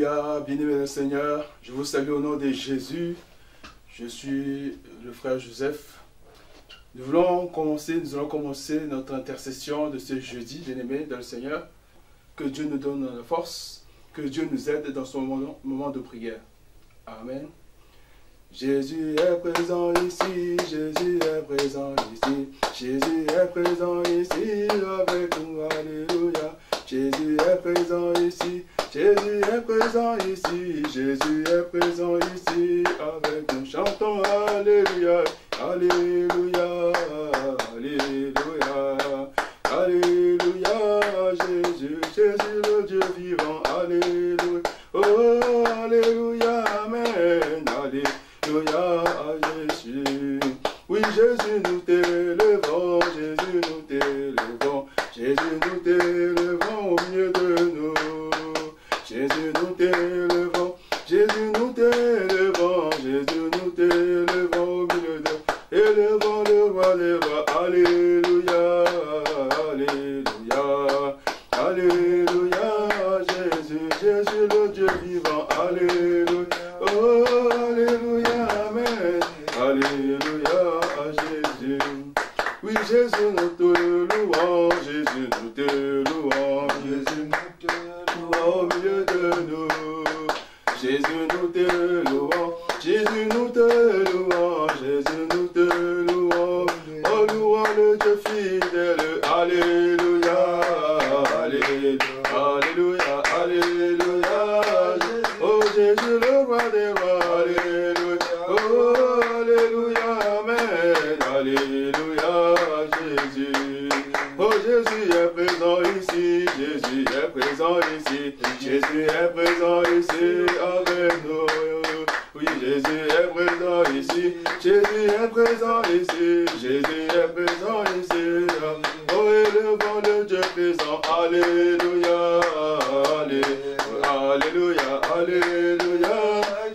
Alléluia, bien-aimé le Seigneur, je vous salue au nom de Jésus. Je suis le frère Joseph. Nous allons commencer notre intercession de ce jeudi, bien-aimé dans le Seigneur. Que Dieu nous donne la force, que Dieu nous aide dans son moment de prière. Amen. Jésus est présent ici, Jésus est présent ici, Jésus est présent ici avec nous, alléluia. Jésus est présent ici, Jésus est présent ici, Jésus est présent ici avec nous. Chantons alléluia, alléluia, alléluia, alléluia, Jésus, Jésus le Dieu vivant, alléluia, oh alléluia, amen, alléluia à Jésus. Oui, Jésus, nous t'élevons, Jésus, nous t'élevons, Jésus, nous t'élevons au milieu de nous. Jésus, nous t'élevons, Jésus, nous t'élevons, Jésus, nous t'élevons au milieu de nous. Élevons le roi des rois, alléluia, alléluia, alléluia, Jésus, Jésus, le Dieu vivant, alléluia, oh, alléluia, amen, alléluia à Jésus. Oui, Jésus, nous te louons, Jésus, nous te louons, Jésus, nous te louons au milieu de nous. Jésus, nous te louons, Jésus, nous te louons, Jésus, nous te louons. Oh, louons le Dieu fidèle, alléluia, alléluia, alléluia, alléluia. Oh, Jésus, le roi des rois, alléluia, oh, alléluia, amen, alléluia, Jésus. Oh, Jésus est présent ici, Jésus est présent ici, Jésus est présent ici avec nous. Oui, Jésus est présent ici, Jésus est présent ici, Jésus est présent ici. Oh, élevons le Dieu présent, alléluia, alléluia, alléluia.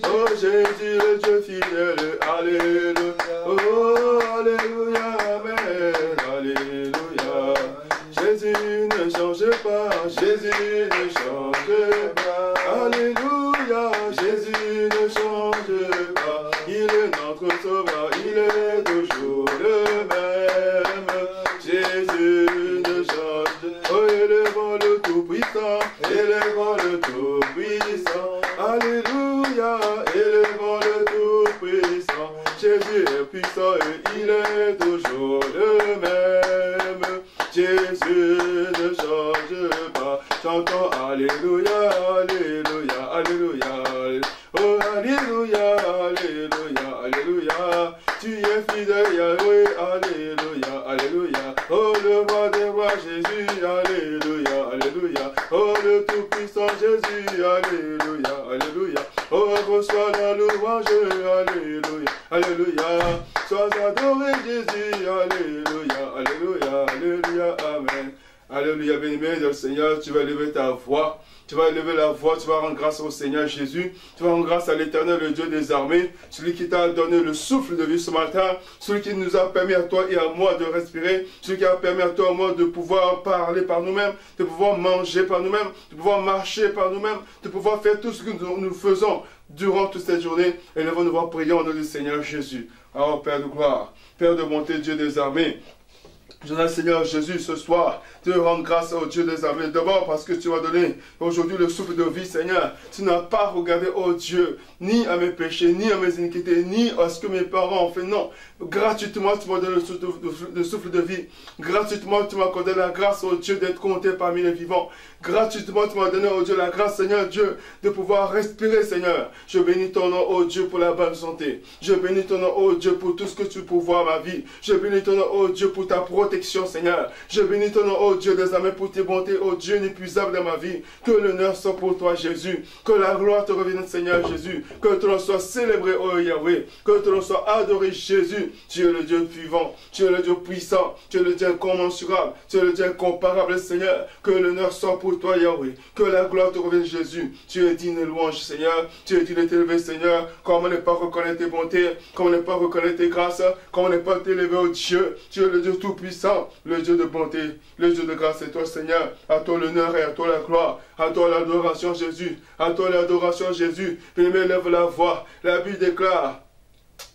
Oh, Jésus le Dieu fidèle, alléluia, oh, alléluia, amen, alléluia. Jésus ne change pas, Jésus ne change pas, alléluia, Jésus ne change pas, il est notre sauveur, il est toujours le même, Jésus ne change pas, oh, élevons le Tout-Puissant, élevons le Tout-Puissant, alléluia, élevons le Tout-Puissant, Jésus est puissant et il est toujours le même, Jésus ne change pas. Chantons alléluia, alléluia, alléluia, oh alléluia, alléluia, alléluia. Tu es fidèle Yahweh, alléluia, alléluia. Oh le roi des rois Jésus, alléluia, alléluia. Oh le tout-puissant Jésus, alléluia, alléluia. Oh reçois la louange, alléluia, alléluia. Sois adoré Jésus, alléluia, alléluia, alléluia, amen. Alléluia, béni le Seigneur, tu vas lever ta voix. Tu vas élever la voix, tu vas rendre grâce au Seigneur Jésus. Tu vas rendre grâce à l'Éternel, le Dieu des armées. Celui qui t'a donné le souffle de vie ce matin. Celui qui nous a permis à toi et à moi de respirer. Celui qui a permis à toi et à moi de pouvoir parler par nous-mêmes. De pouvoir manger par nous-mêmes. De pouvoir marcher par nous-mêmes. De pouvoir faire tout ce que nous faisons durant toute cette journée. Élevons-nous voir prier au nom du Seigneur Jésus. Alors Père de gloire, Père de bonté, Dieu des armées. Je dis Seigneur Jésus ce soir, te rendre grâce au Dieu des armées. D'abord parce que tu m'as donné aujourd'hui le souffle de vie, Seigneur. Tu n'as pas regardé, oh Dieu, ni à mes péchés, ni à mes iniquités, ni à ce que mes parents ont fait. Non, gratuitement tu m'as donné le souffle de vie. Gratuitement tu m'as accordé la grâce, oh Dieu, d'être compté parmi les vivants. Gratuitement tu m'as donné, oh Dieu, la grâce, Seigneur Dieu, de pouvoir respirer, Seigneur. Je bénis ton nom, oh Dieu, pour la bonne santé. Je bénis ton nom, oh Dieu, pour tout ce que tu peux voir ma vie. Je bénis ton nom, oh Dieu, pour ta protection, Seigneur. Je bénis ton nom, oh Dieu des armées, pour tes bontés, oh Dieu inépuisable dans ma vie. Que l'honneur soit pour toi, Jésus. Que la gloire te revienne, Seigneur Jésus. Que ton nom soit célébré, oh Yahweh. Que ton nom soit adoré, Jésus. Tu es le Dieu vivant. Tu es le Dieu puissant. Tu es le Dieu incommensurable. Tu es le Dieu incomparable, Seigneur. Que l'honneur soit pour toi, Yahweh. Que la gloire te revienne, Jésus. Tu es digne de louange, Seigneur. Tu es digne de t'élever, Seigneur. Comment ne pas reconnaître tes bontés? Comment ne pas reconnaître tes grâces? Comment ne pas t'élever, oh Dieu? Tu es le Dieu tout-puissant. Tout-Puissant, le Dieu de bonté, le Dieu de grâce, c'est toi, Seigneur. À toi l'honneur et à toi la gloire. À toi l'adoration, Jésus. À toi l'adoration, Jésus. Bien-aimé, lève la voix. La Bible déclare,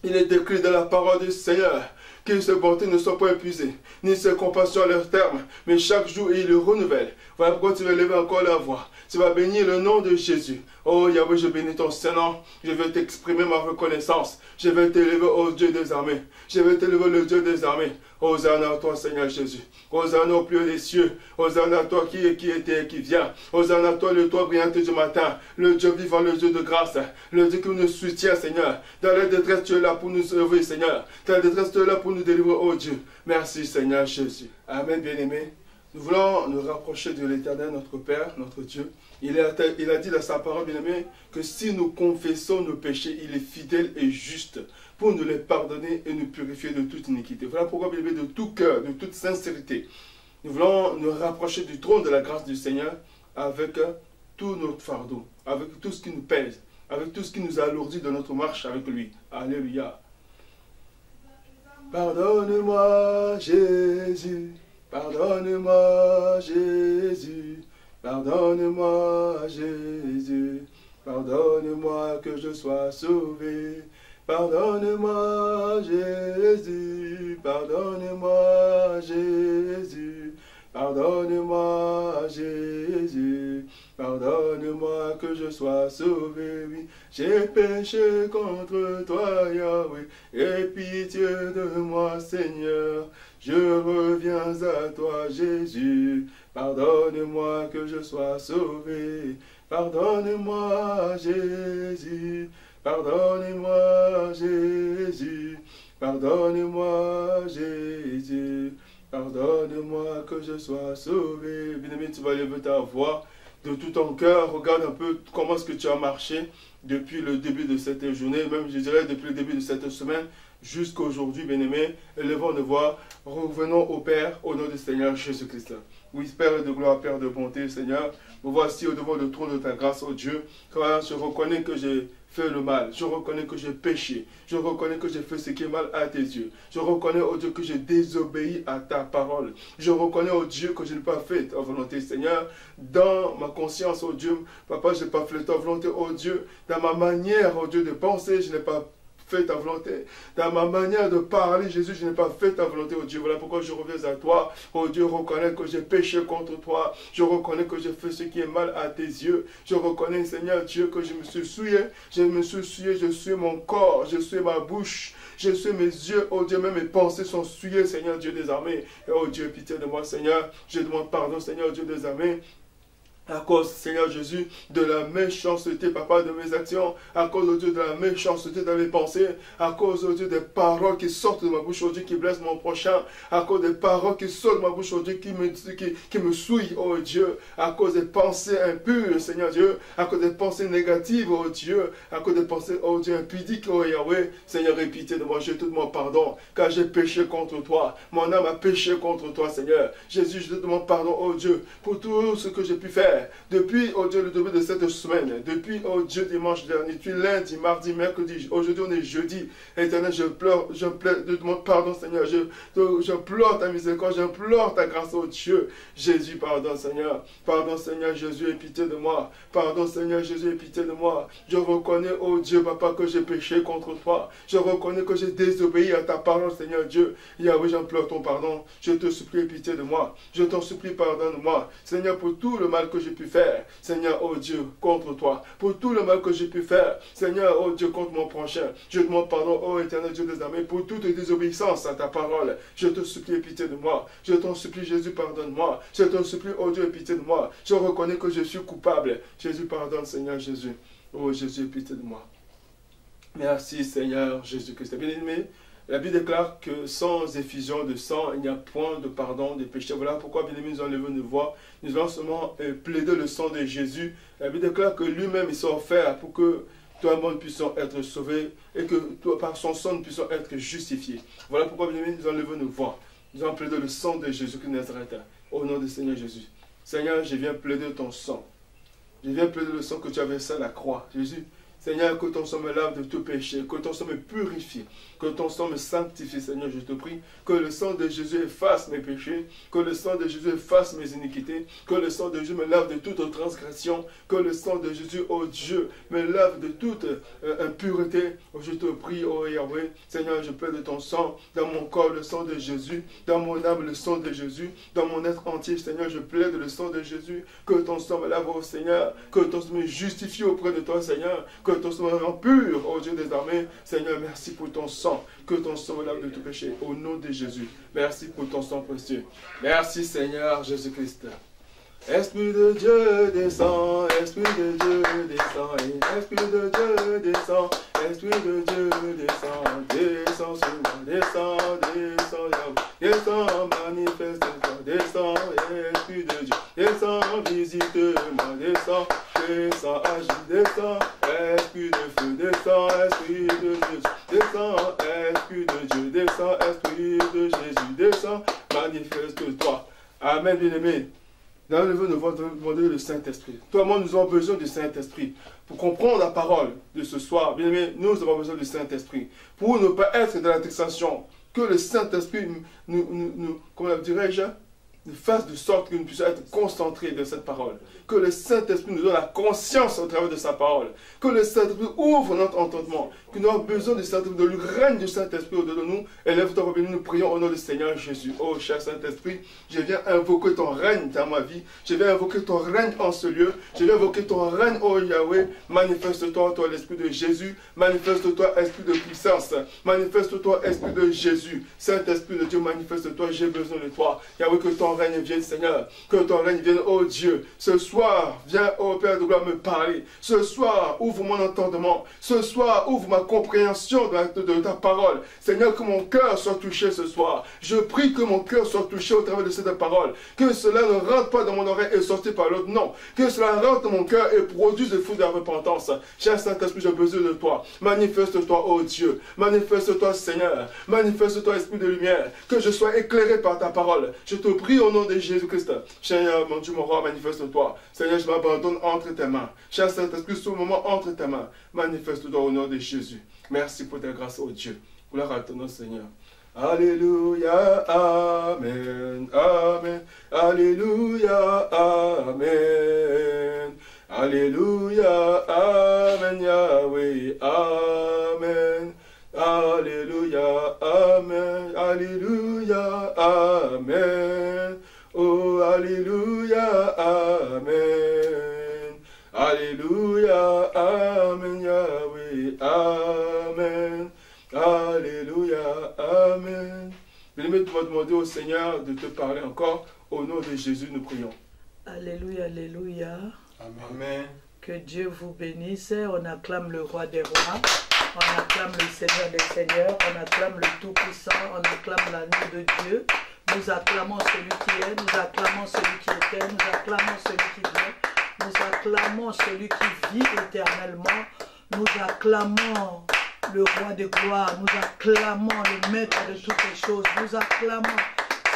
il est écrit dans la parole du Seigneur, que ses bontés ne sont pas épuisées, ni ses compassions à leur terme, mais chaque jour il le renouvelle. Voilà pourquoi tu vas lever encore la voix. Tu vas bénir le nom de Jésus. Oh Yahweh, je bénis ton Saint-Nom. Je vais t'exprimer ma reconnaissance. Je vais t'élever au Dieu des armées. Je vais t'élever le Dieu des armées. Hosanna à toi, Seigneur Jésus. Hosanna au plus haut des cieux. Hosanna à toi qui était et qui vient. Hosanna à toi, le toit brillant du matin. Le Dieu vivant, le Dieu de grâce. Le Dieu qui nous soutient, Seigneur. Dans la détresse, tu es là pour nous sauver, Seigneur. Dans la détresse, tu es là pour nous délivrer, oh Dieu. Merci, Seigneur Jésus. Amen, bien-aimés. Nous voulons nous rapprocher de l'Éternel, notre Père, notre Dieu. Il a dit dans sa parole, bien-aimé, que si nous confessons nos péchés, il est fidèle et juste pour nous les pardonner et nous purifier de toute iniquité. Voilà pourquoi, bien-aimé, de tout cœur, de toute sincérité, nous voulons nous rapprocher du trône de la grâce du Seigneur avec tout notre fardeau, avec tout ce qui nous pèse, avec tout ce qui nous alourdit de notre marche avec lui. Alléluia. Pardonne-moi, Jésus. Pardonne-moi, Jésus. Pardonne-moi, Jésus. Pardonne-moi que je sois sauvé. Pardonne-moi, Jésus. Pardonne-moi, Jésus. Pardonne-moi, Jésus. Pardonne-moi que je sois sauvé, oui. J'ai péché contre toi, Yahweh. Aie pitié de moi, Seigneur. Je reviens à toi, Jésus. Pardonne-moi que je sois sauvé. Pardonne-moi, Jésus. Pardonne-moi, Jésus. Pardonne-moi, Jésus. Pardonne-moi que je sois sauvé. Bien-aimé, tu vas lever ta voix de tout ton cœur. Regarde un peu comment est-ce que tu as marché depuis le début de cette journée, même je dirais depuis le début de cette semaine jusqu'à aujourd'hui, bien-aimé. Élevons nos voix, revenons au Père, au nom du Seigneur Jésus-Christ. Oui, Père de gloire, Père de bonté, Seigneur, me voici au devant du trône de ta grâce, oh Dieu, car je reconnais que j'ai fait le mal, je reconnais que j'ai péché, je reconnais que j'ai fait ce qui est mal à tes yeux, je reconnais, oh Dieu, que j'ai désobéi à ta parole, je reconnais, oh Dieu, que je n'ai pas fait ta volonté, Seigneur, dans ma conscience, oh Dieu, Papa, je n'ai pas fait ta volonté, oh Dieu, dans ma manière, oh Dieu, de penser, je n'ai pas fait ta volonté. Dans ma manière de parler, Jésus, je n'ai pas fait ta volonté, oh Dieu. Voilà pourquoi je reviens à toi. Oh Dieu, reconnais que j'ai péché contre toi. Je reconnais que j'ai fait ce qui est mal à tes yeux. Je reconnais, Seigneur Dieu, que je me suis souillé. Je me suis souillé, je suis mon corps, je suis ma bouche. Je suis mes yeux, oh Dieu, même mes pensées sont souillées, Seigneur Dieu des armées. Et oh Dieu, pitié de moi, Seigneur. Je demande pardon, Seigneur Dieu des armées. À cause, Seigneur Jésus, de la méchanceté, Papa, de mes actions, à cause, oh Dieu, de la méchanceté de mes pensées, à cause, oh Dieu, des paroles qui sortent de ma bouche, oh Dieu, qui blessent mon prochain, à cause des paroles qui sortent de ma bouche, oh Dieu, qui me souillent, oh Dieu, à cause des pensées impures, Seigneur Dieu, à cause des pensées négatives, oh Dieu, à cause des pensées, oh Dieu, impudiques, oh Yahweh, Seigneur, aie pitié de moi, je te demande pardon, car j'ai péché contre toi, mon âme a péché contre toi, Seigneur. Jésus, je te demande pardon, oh Dieu, pour tout ce que j'ai pu faire. Depuis, oh Dieu, le début de cette semaine, depuis, oh Dieu, dimanche dernier, depuis lundi, mardi, mercredi, aujourd'hui on est jeudi, Éternel, je pleure, je demande pardon, Seigneur, je pleure ta miséricorde, je pleure ta grâce, oh Dieu. Jésus, pardon, Seigneur Jésus, aie pitié de moi, pardon, Seigneur Jésus, aie pitié de moi. Je reconnais, oh Dieu, Papa, que j'ai péché contre toi, je reconnais que j'ai désobéi à ta parole, Seigneur Dieu. Yahweh, j'en pleure ton pardon, je te supplie, pitié de moi, je t'en supplie, pardonne-moi, Seigneur, pour tout le mal que j'ai pu faire, Seigneur, oh Dieu, contre toi, pour tout le mal que j'ai pu faire, Seigneur, oh Dieu, contre mon prochain, je demande pardon, oh éternel Dieu des armées, pour toute désobéissance à ta parole, je te supplie, pitié de moi, je t'en supplie, Jésus, pardonne-moi, je t'en supplie, oh Dieu, pitié de moi, je reconnais que je suis coupable, Jésus, pardonne, Seigneur Jésus, oh Jésus, pitié de moi. Merci, Seigneur Jésus-Christ. Bien-aimé, la Bible déclare que sans effusion de sang, il n'y a point de pardon des péchés. Voilà pourquoi, bien-aimés, nous enlevons nos voix. Nous allons seulement plaider le sang de Jésus. La Bible déclare que lui-même, il s'est offert pour que toi et moi, nous puissions être sauvés et que toi, par son sang, nous puissions être justifiés. Voilà pourquoi, bien-aimés, nous enlevons nos voix. Nous allons plaider le sang de Jésus-Christ de Nazareth. Au nom du Seigneur Jésus. Seigneur, je viens plaider ton sang. Je viens plaider le sang que tu as versé à la croix. Jésus, Seigneur, que ton sang me lave de tout péché, que ton sang me purifie, que ton sang me sanctifie, Seigneur, je te prie, que le sang de Jésus efface mes péchés, que le sang de Jésus efface mes iniquités, que le sang de Jésus me lave de toute transgression, que le sang de Jésus, oh Dieu, me lave de toute impureté. Je te prie, oh Yahweh, Seigneur, je plaide de ton sang, dans mon corps le sang de Jésus, dans mon âme le sang de Jésus, dans mon être entier, Seigneur, je plaide le sang de Jésus, que ton sang me lave, oh Seigneur, que ton sang me justifie auprès de toi, Seigneur, que ton sang me rend pur, oh Dieu des armées. Seigneur, merci pour ton sang, que ton sang me lave de tout péché, au nom de Jésus. Merci pour ton sang précieux. Merci Seigneur Jésus-Christ. Esprit de Dieu descend, Esprit de Dieu descend, Esprit de Dieu descend, Esprit de Dieu descend, descend sur moi, descend, descend, descend, manifeste-toi, descend, Esprit de Dieu, descend, visite-moi, descend, descend, agis, descend, Esprit de feu, descend, Esprit de Dieu, descend, Esprit de Dieu, descend, Esprit de Jésus, descend, manifeste-toi. Amen, bien-aimé. Dans le nous allons demander le Saint-Esprit. Toi et moi, nous avons besoin du Saint-Esprit. Pour comprendre la parole de ce soir, bien aimé, nous avons besoin du Saint-Esprit. Pour ne pas être dans la taxation, que le Saint-Esprit comment dirais-je, nous fasse de sorte que nous puissions être concentrés de cette parole. Que le Saint-Esprit nous donne la conscience au travers de sa parole. Que le Saint-Esprit ouvre notre entendement. Que nous avons besoin du Saint-Esprit, de lui règne du Saint-Esprit au-dedans de nous. Élève-toi, nous prions au nom du Seigneur Jésus. Oh, cher Saint-Esprit, je viens invoquer ton règne dans ma vie. Je viens invoquer ton règne en ce lieu. Je viens invoquer ton règne, oh Yahweh. Manifeste-toi, toi, l'Esprit de Jésus. Manifeste-toi, Esprit de puissance. Manifeste-toi, Esprit de Jésus. Saint-Esprit de Dieu, manifeste-toi. J'ai besoin de toi. Yahweh, que ton règne vienne, Seigneur. Que ton règne vienne, oh Dieu. Ce soir, viens, oh Père de gloire, me parler. Ce soir, ouvre mon entendement. Ce soir, ouvre ma compréhension de ta parole. Seigneur, que mon cœur soit touché ce soir. Je prie que mon cœur soit touché au travers de cette parole. Que cela ne rentre pas dans mon oreille et sorte par l'autre. Non. Que cela rentre dans mon cœur et produise le fruit de la repentance. Cher Saint-Esprit, j'ai besoin de toi. Manifeste-toi, oh Dieu. Manifeste-toi, Seigneur. Manifeste-toi, Esprit de lumière. Que je sois éclairé par ta parole. Je te prie au nom de Jésus-Christ. Seigneur, mon Dieu, mon roi, manifeste-toi. Seigneur, je m'abandonne entre tes mains. Cher Saint-Esprit, ce moment entre tes mains. Manifeste-toi au nom de Jésus. Merci pour ta grâce, oh Dieu. Gloire à ton nom, Seigneur. Alléluia, Amen, Amen. Alléluia, Amen. Alléluia, Amen, Yahweh, Amen. Alléluia, Amen. Alléluia, Amen. Oh, Alléluia, Amen. Alléluia, Amen, Yahweh, Amen. Alléluia, Amen. Bien-aimé, tu vas demander au Seigneur de te parler encore. Au nom de Jésus, nous prions. Alléluia, Alléluia. Amen. Que Dieu vous bénisse. On acclame le roi des rois. On acclame le Seigneur des seigneurs. On acclame le Tout-Puissant. On acclame l'agneau de Dieu. Nous acclamons celui qui est. Nous acclamons celui qui était. Nous acclamons celui qui vient. Nous acclamons celui qui vit éternellement. Nous acclamons le roi de gloire. Nous acclamons le maître de toutes les choses. Nous acclamons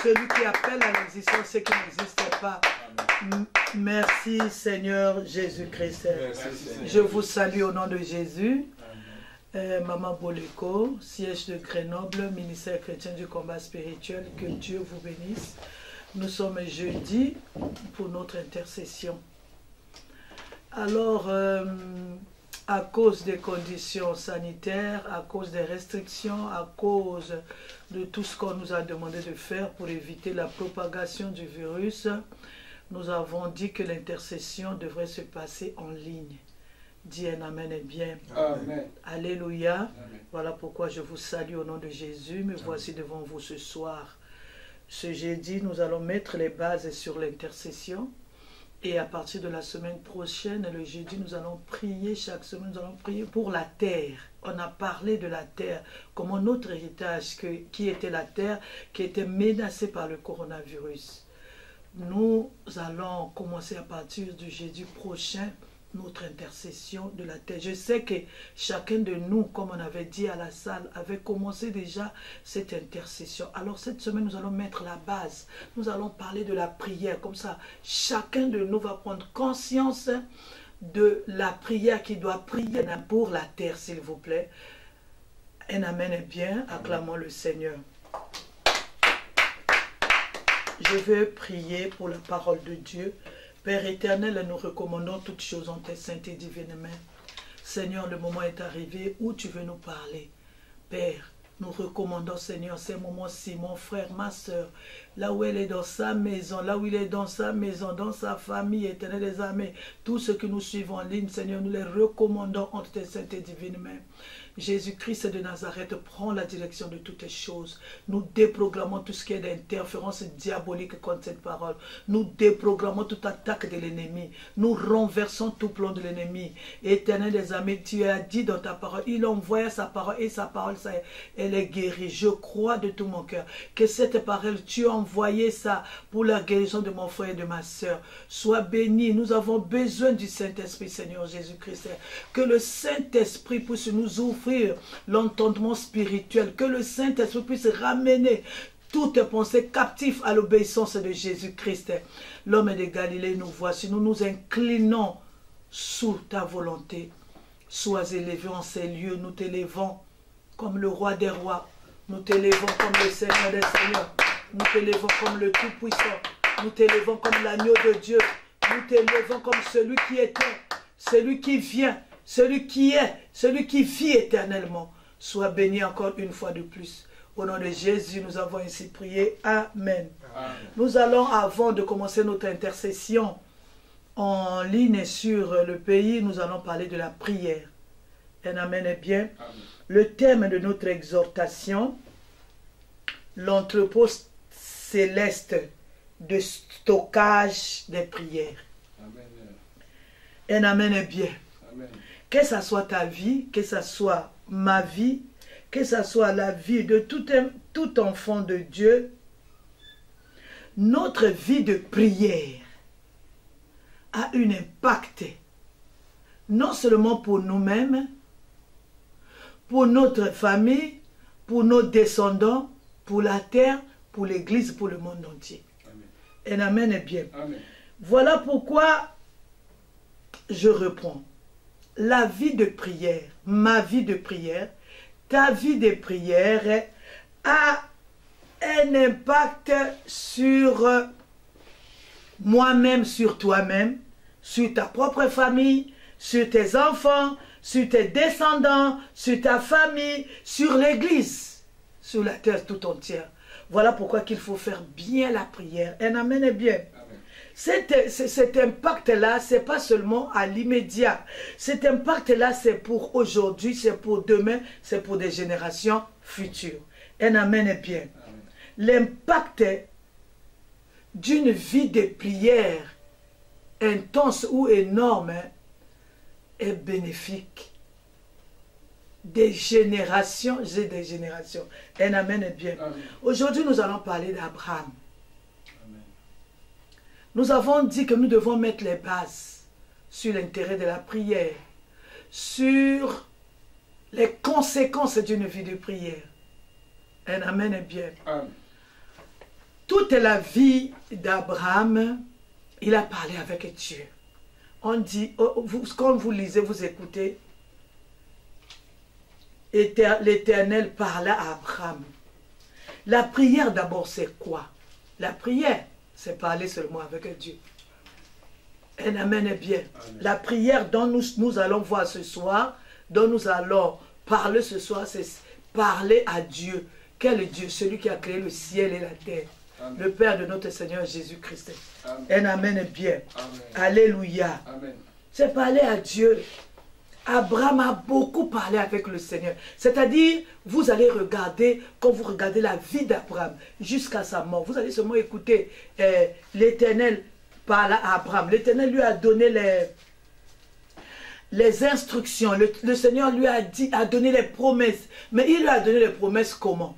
celui qui appelle à l'existence ce qui n'existe pas. Merci Seigneur Jésus-Christ. Je vous salue au nom de Jésus. Maman Boleko, siège de Grenoble, ministère chrétien du combat spirituel. Que Dieu vous bénisse. Nous sommes jeudi pour notre intercession. Alors, à cause des conditions sanitaires, à cause des restrictions, à cause de tout ce qu'on nous a demandé de faire pour éviter la propagation du virus, nous avons dit que l'intercession devrait se passer en ligne. Dis un amen et bien. Amen. Alléluia. Amen. Voilà pourquoi je vous salue au nom de Jésus. Me voici devant vous ce soir. Ce jeudi, nous allons mettre les bases sur l'intercession. Et à partir de la semaine prochaine, le jeudi, nous allons prier chaque semaine, nous allons prier pour la terre. On a parlé de la terre, comment notre héritage, qui était la terre, qui était menacée par le coronavirus. Nous allons commencer à partir du jeudi prochain notre intercession de la terre. Je sais que chacun de nous, comme on avait dit à la salle, avait commencé déjà cette intercession. Alors cette semaine, nous allons mettre la base. Nous allons parler de la prière. Comme ça, chacun de nous va prendre conscience de la prière qui doit prier pour la terre, s'il vous plaît. Un amen est bien, acclamons le Seigneur. Je veux prier pour la parole de Dieu. Père éternel, nous recommandons toutes choses en tes saintes et divines mains. Seigneur, le moment est arrivé où tu veux nous parler. Père, nous recommandons, Seigneur, ces moments-ci, mon frère, ma soeur, là où elle est dans sa maison, là où il est dans sa maison, dans sa famille, éternel des armées, tous ceux que nous suivons en ligne, Seigneur, nous les recommandons entre tes saintes et divines mains. Jésus-Christ de Nazareth prend la direction de toutes les choses. Nous déprogrammons tout ce qui est d'interférence diabolique contre cette parole. Nous déprogrammons toute attaque de l'ennemi. Nous renversons tout plan de l'ennemi. Éternel des amis, tu as dit dans ta parole, il envoya sa parole et sa parole, ça, elle est guérie. Je crois de tout mon cœur que cette parole, tu as envoyé ça pour la guérison de mon frère et de ma soeur. Sois béni. Nous avons besoin du Saint-Esprit, Seigneur Jésus-Christ. Que le Saint-Esprit puisse nous ouvrir l'entendement spirituel, que le Saint-Esprit puisse ramener toutes pensées captives à l'obéissance de Jésus-Christ. L'homme de Galilée, nous voici, nous nous inclinons sous ta volonté. Sois élevé en ces lieux, nous t'élevons comme le roi des rois, nous t'élevons comme le Seigneur des seigneurs, nous t'élevons comme le Tout-Puissant, nous t'élevons comme l'agneau de Dieu, nous t'élevons comme celui qui était, celui qui vient, celui qui est, celui qui vit éternellement. Sois béni encore une fois de plus. Au nom de Jésus, nous avons ainsi prié. Amen. Amen. Nous allons, avant de commencer notre intercession en ligne sur le pays, nous allons parler de la prière. Un amen est bien. Amen. Le thème de notre exhortation, l'entrepôt céleste de stockage des prières. Amen. Un amen est bien. Amen. Que ce soit ta vie, que ce soit ma vie, que ce soit la vie de tout enfant de Dieu, notre vie de prière a un impact, non seulement pour nous-mêmes, pour notre famille, pour nos descendants, pour la terre, pour l'Église, pour le monde entier. Amen. Un amen est bien. Amen. Voilà pourquoi je reprends. La vie de prière, ma vie de prière, ta vie de prière a un impact sur moi-même, sur toi-même, sur ta propre famille, sur tes enfants, sur tes descendants, sur ta famille, sur l'Église, sur la terre tout entière. Voilà pourquoi qu'il faut faire bien la prière. Un amen est bien. Cet impact-là, ce n'est pas seulement à l'immédiat. Cet impact-là, c'est pour aujourd'hui, c'est pour demain, c'est pour des générations futures. Un amen est bien. L'impact d'une vie de prière intense ou énorme est bénéfique. Des générations, j'ai des générations. Un amen est bien. Aujourd'hui, nous allons parler d'Abraham. Nous avons dit que nous devons mettre les bases sur l'intérêt de la prière, sur les conséquences d'une vie de prière. Un amen est bien. Amen. Toute la vie d'Abraham, il a parlé avec Dieu. On dit, quand vous lisez, vous écoutez, l'Éternel parla à Abraham. La prière d'abord, c'est quoi? La prière, c'est parler seulement avec Dieu. Un amen est bien. Amen. La prière dont nous allons voir ce soir, dont nous allons parler ce soir, c'est parler à Dieu. Quel Dieu? Celui qui a créé le ciel et la terre. Amen. Le Père de notre Seigneur Jésus-Christ. Un amen est bien. Amen. Alléluia. C'est parler à Dieu. Abraham a beaucoup parlé avec le Seigneur. C'est-à-dire, vous allez regarder, quand vous regardez la vie d'Abraham jusqu'à sa mort, vous allez seulement écouter l'Éternel parler à Abraham. L'Éternel lui a donné les instructions. Le Seigneur lui a donné les promesses. Mais il lui a donné les promesses comment?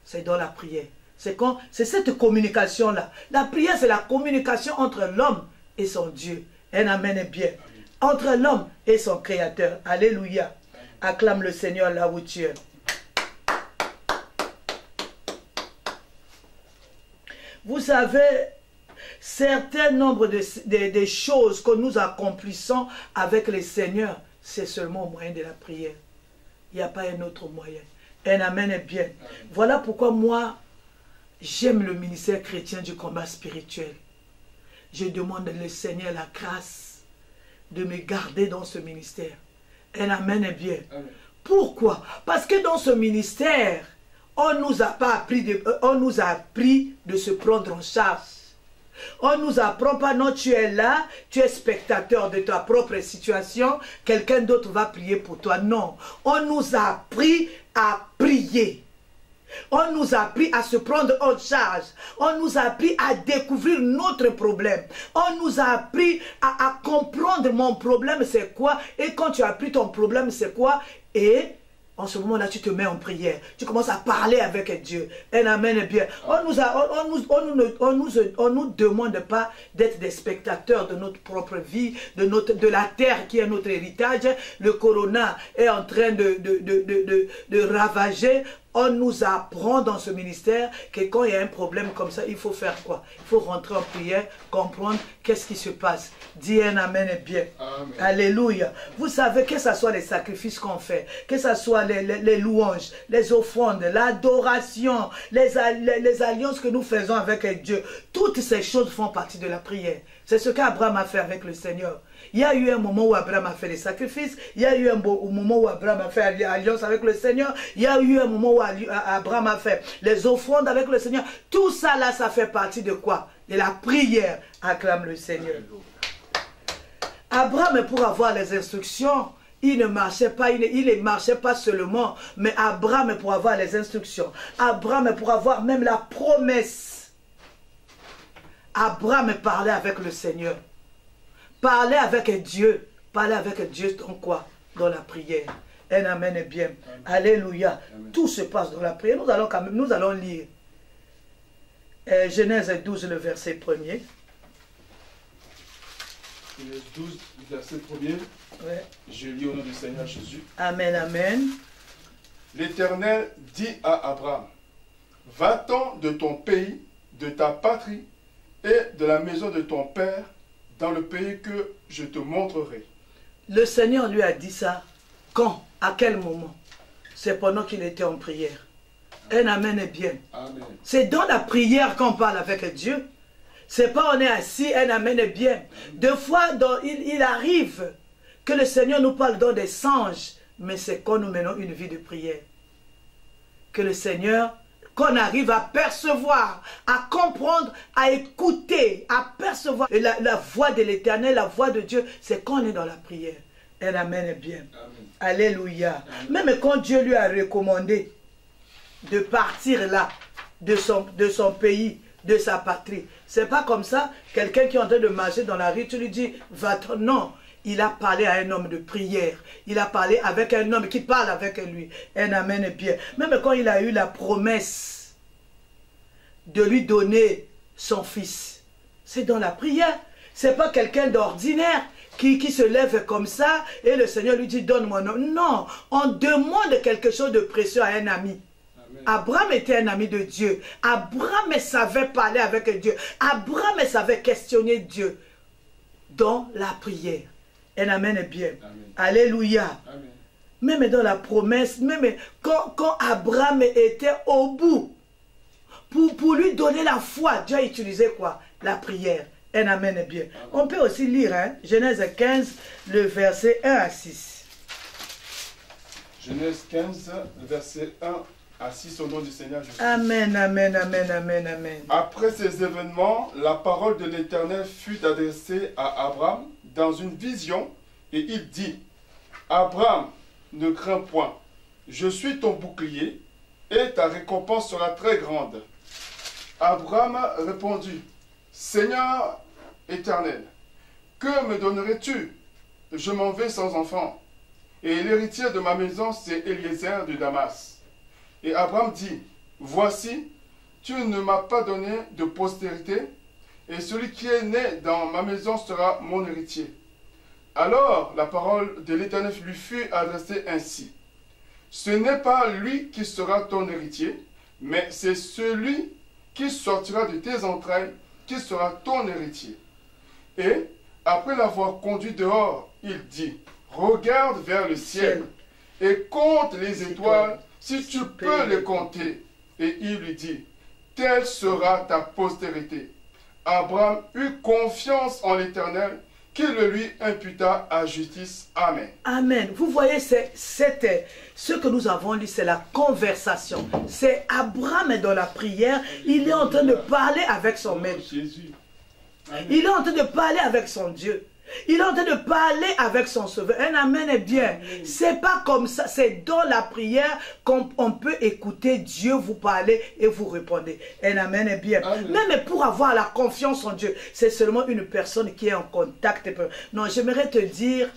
C'est dans la prière. C'est cette communication-là. La prière, c'est la communication entre l'homme et son Dieu. Un amen est bien. Entre l'homme et son Créateur. Alléluia. Acclame le Seigneur là où tu es. Vous savez, certain nombre de choses que nous accomplissons avec le Seigneur, c'est seulement au moyen de la prière. Il n'y a pas un autre moyen. Un amen est bien. Voilà pourquoi moi, j'aime le ministère chrétien du combat spirituel. Je demande au Seigneur la grâce de me garder dans ce ministère. Un amen est bien. Amen. Pourquoi? Parce que dans ce ministère, on ne nous a pas appris on nous a appris de se prendre en charge. On ne nous apprend pas, non, tu es là, tu es spectateur de ta propre situation, quelqu'un d'autre va prier pour toi. Non, on nous a appris à prier. On nous a appris à se prendre en charge. On nous a appris à découvrir notre problème. On nous a appris à comprendre mon problème c'est quoi. Et quand tu as appris ton problème c'est quoi. Et en ce moment-là, tu te mets en prière. Tu commences à parler avec Dieu. Un amen est bien. On nous demande pas d'être des spectateurs de notre propre vie, de la terre qui est notre héritage. Le corona est en train de ravager. On nous apprend dans ce ministère que quand il y a un problème comme ça, il faut faire quoi? Il faut rentrer en prière, comprendre qu'est-ce qui se passe. Dis un amen et bien. Amen. Alléluia. Vous savez que ce soit les sacrifices qu'on fait, que ce soit les louanges, les offrandes, l'adoration, les alliances que nous faisons avec Dieu, toutes ces choses font partie de la prière. C'est ce qu'Abraham a fait avec le Seigneur. Il y a eu un moment où Abraham a fait les sacrifices. Il y a eu un moment où Abraham a fait alliance avec le Seigneur. Il y a eu un moment où Abraham a fait les offrandes avec le Seigneur. Tout ça là, ça fait partie de quoi? De la prière. Acclame le Seigneur. Abraham, pour avoir les instructions, il ne marchait pas, il ne marchait pas seulement, mais Abraham, pour avoir les instructions, Abraham, pour avoir même la promesse, Abraham parlait avec le Seigneur. Parler avec Dieu. Parler avec Dieu dans quoi? Dans la prière. Un amen est bien. Amen. Alléluia. Amen. Tout se passe dans la prière. Nous allons lire Genèse 12, le verset 1er. Genèse 12, verset 1er. Ouais. Je lis au nom du Seigneur Jésus. Amen, amen. L'Éternel dit à Abraham, va-t'en de ton pays, de ta patrie et de la maison de ton père, dans le pays que je te montrerai. Le Seigneur lui a dit ça. Quand? À quel moment? C'est pendant qu'il était en prière. Un amen est bien. C'est dans la prière qu'on parle avec Dieu. C'est pas on est assis, un amen est bien. Deux fois, il arrive que le Seigneur nous parle dans des songes, mais c'est quand nous menons une vie de prière. Que le Seigneur... qu'on arrive à percevoir, à comprendre, à écouter, à percevoir. Et la voix de l'Éternel, la voix de Dieu, c'est quand on est dans la prière. Un amen est bien. Amen. Alléluia. Amen. Même quand Dieu lui a recommandé de partir là, de son pays, de sa patrie. C'est pas comme ça, quelqu'un qui est en train de marcher dans la rue, tu lui dis, va-t'en. Non. Il a parlé à un homme de prière. Il a parlé avec un homme qui parle avec lui. Un amen est bien. Même quand il a eu la promesse de lui donner son fils, c'est dans la prière. Ce n'est pas quelqu'un d'ordinaire qui se lève comme ça et le Seigneur lui dit donne-moi. Non, on demande quelque chose de précieux à un ami. Amen. Abraham était un ami de Dieu. Abraham savait parler avec Dieu. Abraham savait questionner Dieu dans la prière. Un amen est bien. Amen. Alléluia. Amen. Même dans la promesse, même quand Abraham était au bout, pour lui donner la foi, Dieu a utilisé quoi? La prière. Un amen est bien. Amen. On peut aussi lire Genèse 15, le verset 1 à 6. Genèse 15, verset 1 à 6 au nom du Seigneur Jésus. Amen, amen, amen, amen, amen. Après ces événements, la parole de l'Éternel fut adressée à Abraham dans une vision, et il dit, Abraham, ne crains point, je suis ton bouclier, et ta récompense sera très grande. Abraham répondit, Seigneur éternel, que me donnerais-tu? Je m'en vais sans enfant, et l'héritier de ma maison, c'est Eliezer de Damas. Et Abraham dit, voici, tu ne m'as pas donné de postérité, et celui qui est né dans ma maison sera mon héritier. Alors la parole de l'Éternel lui fut adressée ainsi. Ce n'est pas lui qui sera ton héritier, mais c'est celui qui sortira de tes entrailles qui sera ton héritier. Et, après l'avoir conduit dehors, il dit, regarde vers le ciel et compte les étoiles si tu peux les compter. Et il lui dit, telle sera ta postérité. Abraham eut confiance en l'Éternel, qui le lui imputa à justice. Amen. Amen. Vous voyez, ce que nous avons lu, c'est la conversation. C'est Abraham dans la prière. Il est en train de parler avec son maître. Il est en train de parler avec son Dieu. Il est en train de parler avec son sauveur. Un amen est bien. C'est pas comme ça. C'est dans la prière qu'on peut écouter Dieu vous parler et vous répondez. Un amen est bien. Amen. Même pour avoir la confiance en Dieu, c'est seulement une personne qui est en contact. Non, j'aimerais te dire,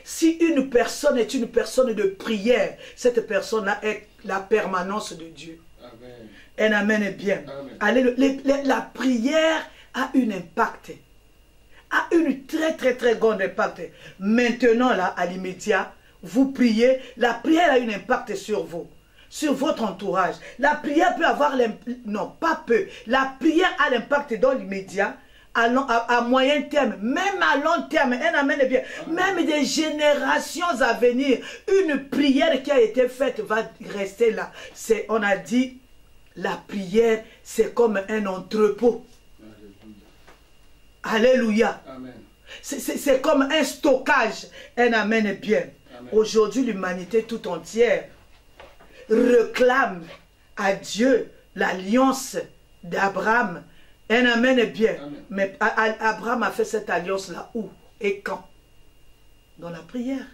si une personne est une personne de prière, cette personne-là est la permanence de Dieu. Amen. Un amen est bien. Amen. Allez, la prière a un impact. A une très grande impact. Maintenant, là, à l'immédiat, vous priez, la prière a un impact sur vous, sur votre entourage. La prière peut avoir non, pas peu. La prière a l'impact dans l'immédiat, à moyen terme, même à long terme. Un amen est bien. Même des générations à venir, une prière qui a été faite va rester là. On a dit, la prière, c'est comme un entrepôt. Alléluia. C'est comme un stockage. Un amen est bien. Aujourd'hui, l'humanité tout entière réclame à Dieu l'alliance d'Abraham. Un amen est bien. Amen. Mais Abraham a fait cette alliance-là où et quand? Dans la prière.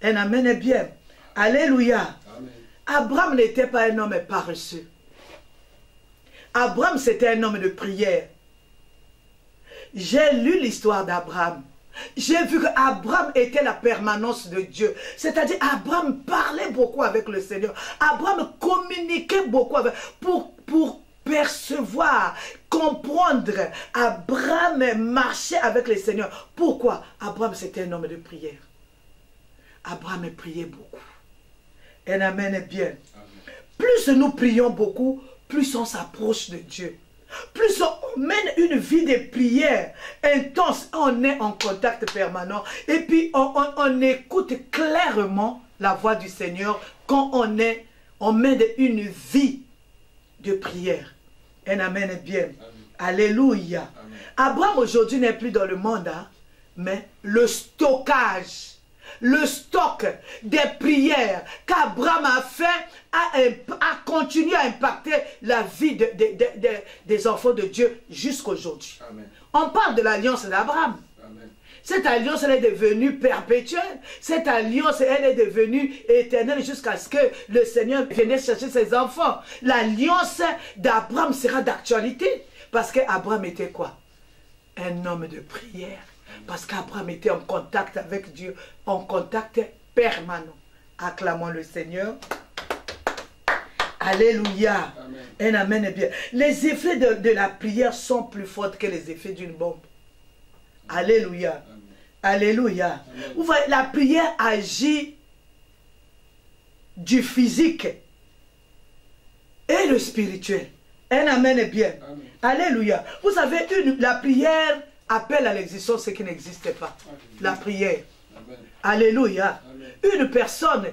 Un amen est bien. Alléluia. Amen. Abraham n'était pas un homme paresseux. Abraham, c'était un homme de prière. J'ai lu l'histoire d'Abraham. J'ai vu qu'Abraham était la permanence de Dieu. C'est-à-dire, Abraham parlait beaucoup avec le Seigneur. Abraham communiquait beaucoup avec, pour percevoir, comprendre. Abraham marchait avec le Seigneur. Pourquoi? Abraham, c'était un homme de prière. Abraham priait beaucoup. Un amen est bien. Amen. Plus nous prions beaucoup, plus on s'approche de Dieu. Plus on mène une vie de prière intense, on est en contact permanent et puis on écoute clairement la voix du Seigneur quand on mène une vie de prière. Un amen est bien. Amen. Alléluia. Amen. Abraham aujourd'hui n'est plus dans le monde, hein, mais le stockage, le stock des prières qu'Abraham a fait a continué à impacter la vie des enfants de Dieu jusqu'aujourd'hui. On parle de l'alliance d'Abraham. Cette alliance, elle est devenue perpétuelle. Cette alliance, elle est devenue éternelle jusqu'à ce que le Seigneur vienne chercher ses enfants. L'alliance d'Abraham sera d'actualité. Parce qu'Abraham était quoi? Un homme de prière. Parce qu'Abraham était en contact avec Dieu, en contact permanent. Acclamons le Seigneur. Alléluia. Amen. Un amen est bien. Les effets de la prière sont plus forts que les effets d'une bombe. Alléluia. Amen. Alléluia. Amen. Vous voyez, la prière agit du physique et le spirituel. Un amen est bien. Amen. Alléluia. Vous savez, la prière appelle à l'existence ce qui n'existe pas. Amen. La prière. Amen. Alléluia. Amen. Une personne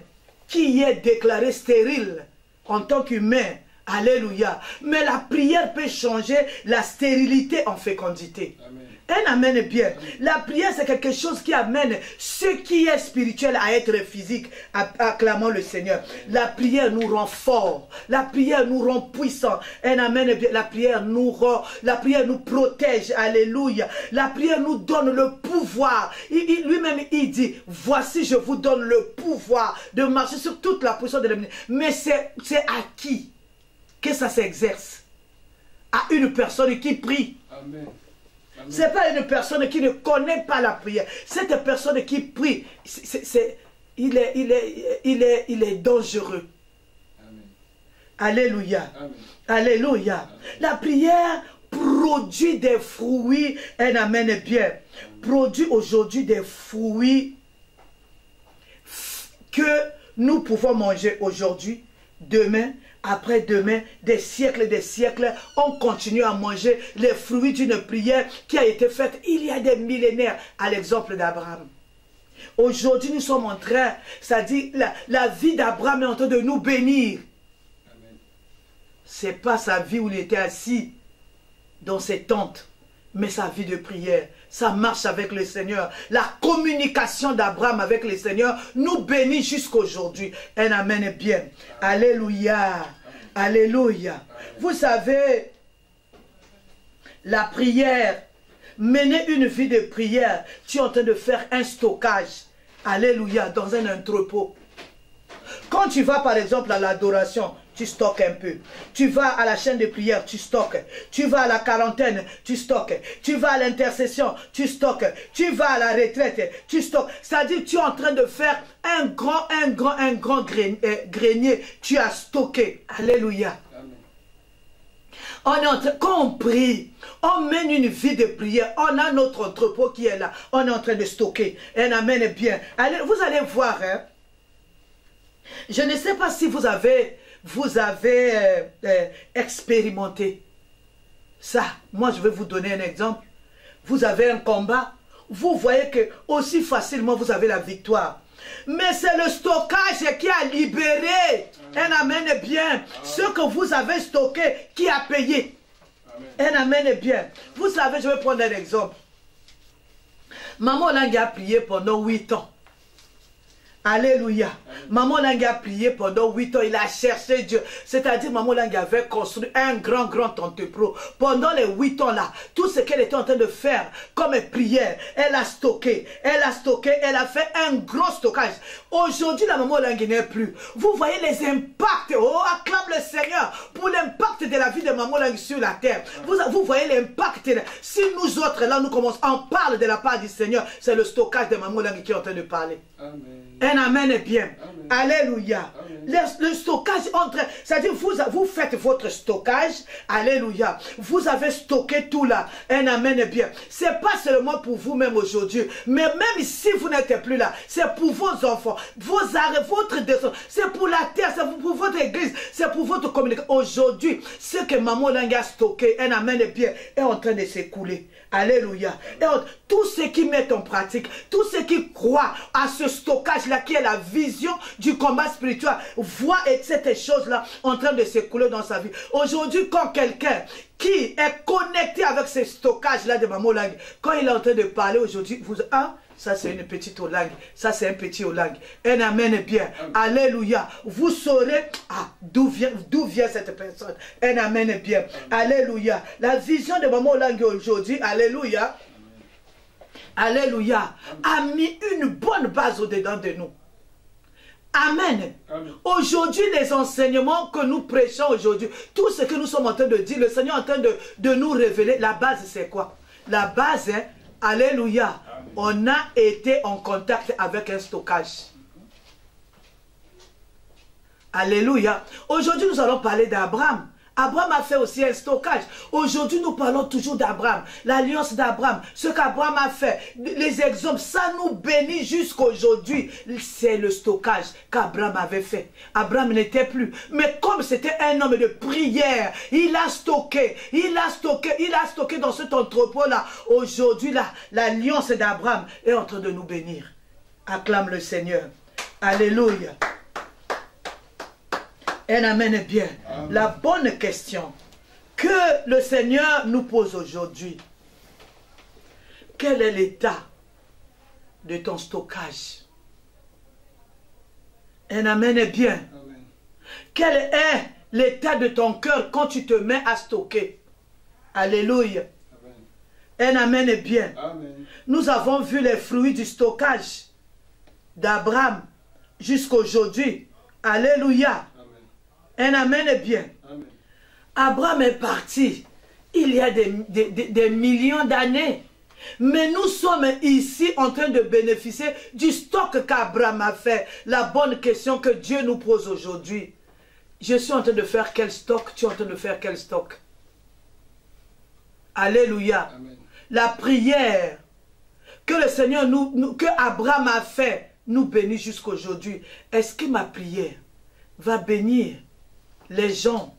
qui est déclarée stérile en tant qu'humain, alléluia. Mais la prière peut changer la stérilité en fécondité. Amen. Un amen est bien. Amen. La prière, c'est quelque chose qui amène ce qui est spirituel à être physique. Acclamons le Seigneur. Amen. La prière nous rend forts. La prière nous rend puissants. Un amen est bien. La prière nous protège. Alléluia. La prière nous donne le pouvoir. Lui-même, il dit, voici, je vous donne le pouvoir de marcher sur toute la puissance de l'ennemi. Mais c'est à qui que ça s'exerce? À une personne qui prie. Amen. Ce n'est pas une personne qui ne connaît pas la prière. Cette personne qui prie, il est dangereux. Amen. Alléluia. Amen. Alléluia. Amen. La prière produit des fruits. Un amen est bien. Amen. Produit aujourd'hui des fruits que nous pouvons manger aujourd'hui demain, après demain, des siècles, on continue à manger les fruits d'une prière qui a été faite il y a des millénaires, à l'exemple d'Abraham. Aujourd'hui, nous sommes en train, c'est-à-dire la vie d'Abraham est en train de nous bénir. Ce n'est pas sa vie où il était assis dans ses tentes, mais sa vie de prière. Ça marche avec le Seigneur. La communication d'Abraham avec le Seigneur nous bénit jusqu'aujourd'hui. Un amen est bien. Alléluia. Alléluia. Vous savez, la prière, mener une vie de prière, tu es en train de faire un stockage. Alléluia, dans un entrepôt. Quand tu vas par exemple à l'adoration, tu stockes un peu. Tu vas à la chaîne de prière, tu stockes. Tu vas à la quarantaine, tu stockes. Tu vas à l'intercession, tu stockes. Tu vas à la retraite, tu stockes. C'est-à-dire tu es en train de faire un grand grenier. Tu as stocké. Alléluia. Quand on prie, on mène une vie de prière, on a notre entrepôt qui est là. On est en train de stocker. Un amen bien. Allez, vous allez voir, hein. Je ne sais pas si vous avez expérimenté ça. Moi, je vais vous donner un exemple. Vous avez un combat. Vous voyez que aussi facilement, vous avez la victoire. Mais c'est le stockage qui a libéré. Un amen est bien. Ce que vous avez stocké, qui a payé. Un amen est bien. Vous savez, je vais prendre un exemple. Maman Lang a prié pendant 8 ans. Alléluia. Maman Lang a prié pendant 8 ans. Il a cherché Dieu. C'est-à-dire, Maman Lang avait construit un grand entrepôt. Pendant les 8 ans là, tout ce qu'elle était en train de faire comme prière, elle a stocké. Elle a fait un gros stockage. Aujourd'hui, la Maman Lang n'est plus. Vous voyez les impacts. Oh, acclame le Seigneur pour l'impact de la vie de Maman Lang sur la terre. Vous voyez l'impact. Si nous autres là, nous commençons, on parle de la part du Seigneur, c'est le stockage de Maman Lang qui est en train de parler. Amen. Un amen est bien. Amen. Alléluia. Le stockage entre... C'est-à-dire, vous faites votre stockage. Alléluia. Vous avez stocké tout là. Un amen est bien. Ce n'est pas seulement pour vous-même aujourd'hui. Mais même si vous n'êtes plus là, c'est pour vos enfants, vos arrêts, votre descendance. C'est pour la terre, c'est pour votre église, c'est pour votre communauté. Aujourd'hui, ce que Maman Lang a stocké, un amen est bien, est en train de s'écouler. Alléluia. Et tous ceux qui mettent en pratique, tous ceux qui croient à ce stockage-là, qui est la vision du combat spirituel, voient cette chose-là en train de s'écouler dans sa vie. Aujourd'hui, quand quelqu'un qui est connecté avec ce stockage-là de Maman Lang, quand il est en train de parler aujourd'hui, vous... Ah, ça c'est une petite Olang, ça c'est un petit Olang. Un amen est bien. Amen. Alléluia. Vous saurez d'où vient cette personne. Un amen est bien. Amen. Alléluia. La vision de Maman Lang aujourd'hui, alléluia, alléluia, a mis une bonne base au-dedans de nous. Amen. Amen. Aujourd'hui, les enseignements que nous prêchons aujourd'hui, tout ce que nous sommes en train de dire, le Seigneur est en train de nous révéler. La base, c'est quoi? La base, hein, alléluia. Amen. On a été en contact avec un stockage. Alléluia. Aujourd'hui, nous allons parler d'Abraham. Abraham a fait aussi un stockage. Aujourd'hui, nous parlons toujours d'Abraham. L'alliance d'Abraham. Ce qu'Abraham a fait. Les exemples, ça nous bénit jusqu'aujourd'hui. C'est le stockage qu'Abraham avait fait. Abraham n'était plus. Mais comme c'était un homme de prière, il a stocké. Il a stocké dans cet entrepôt-là. Aujourd'hui, l'alliance d'Abraham est en train de nous bénir. Acclame le Seigneur. Alléluia. Un amen est bien. Amen. La bonne question que le Seigneur nous pose aujourd'hui. Quel est l'état de ton stockage? Un amen est bien. Amen. Quel est l'état de ton cœur quand tu te mets à stocker? Alléluia. Amen. Un amen est bien. Amen. Nous avons vu les fruits du stockage d'Abraham jusqu'aujourd'hui. Alléluia. Un amen est bien. Amen. Abraham est parti il y a des millions d'années. Mais nous sommes ici en train de bénéficier du stock qu'Abraham a fait. La bonne question que Dieu nous pose aujourd'hui. Je suis en train de faire quel stock? Tu es en train de faire quel stock? Alléluia. Amen. La prière que le Seigneur que Abraham a fait nous bénit jusqu'aujourd'hui. Est-ce que ma prière va bénir les gens,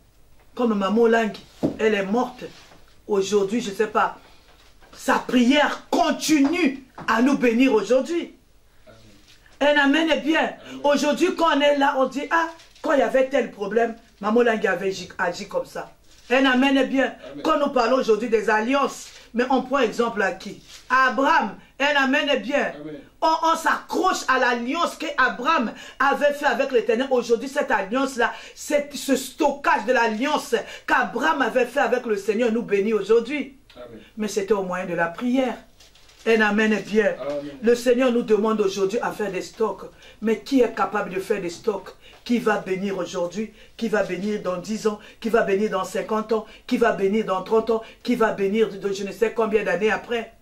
comme Maman Langui, elle est morte. Aujourd'hui, je ne sais pas, sa prière continue à nous bénir aujourd'hui. Un amen est bien. Aujourd'hui, quand on est là, on dit, ah, quand il y avait tel problème, Maman Langui avait agi comme ça. Un amen est bien. Amen. Quand nous parlons aujourd'hui des alliances, mais on prend exemple à qui? À Abraham. Un amen est bien. On s'accroche à l'alliance qu'Abraham avait fait avec l'Éternel. Aujourd'hui, cette alliance-là, ce stockage de l'alliance qu'Abraham avait fait avec le Seigneur nous bénit aujourd'hui. Mais c'était au moyen de la prière. Un amen est bien. Amen. Le Seigneur nous demande aujourd'hui à faire des stocks. Mais qui est capable de faire des stocks? Qui va bénir aujourd'hui? Qui va bénir dans 10 ans? Qui va bénir dans 50 ans? Qui va bénir dans 30 ans? Qui va bénir de je ne sais combien d'années après?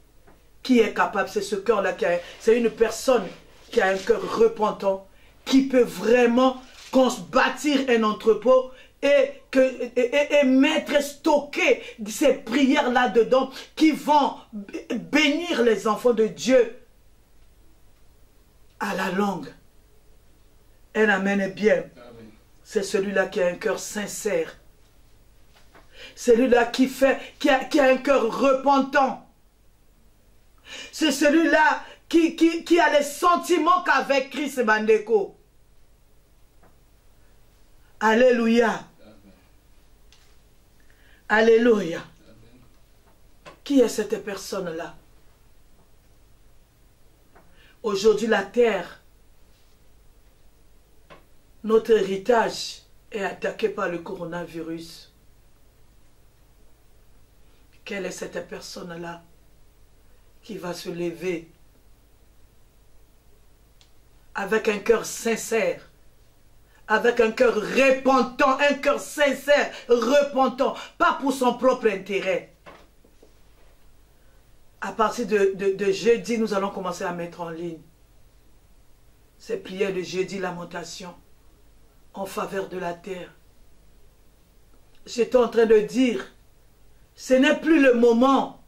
Qui est capable? C'est ce cœur-là. C'est une personne qui a un cœur repentant, qui peut vraiment bâtir un entrepôt et mettre, stocker ces prières là-dedans qui vont bénir les enfants de Dieu à la longue. Un amen est bien. C'est celui-là qui a un cœur sincère. Celui-là qui a un cœur repentant. C'est celui-là qui a les sentiments qu'avec Christ Bandeko. Alléluia. Alléluia. Qui est cette personne-là? Aujourd'hui, la terre, notre héritage est attaqué par le coronavirus. Quelle est cette personne-là qui va se lever avec un cœur sincère, avec un cœur repentant, un cœur sincère, repentant, pas pour son propre intérêt. À partir de jeudi, nous allons commencer à mettre en ligne ces prières de jeudi, lamentation, en faveur de la terre. J'étais en train de dire, ce n'est plus le moment,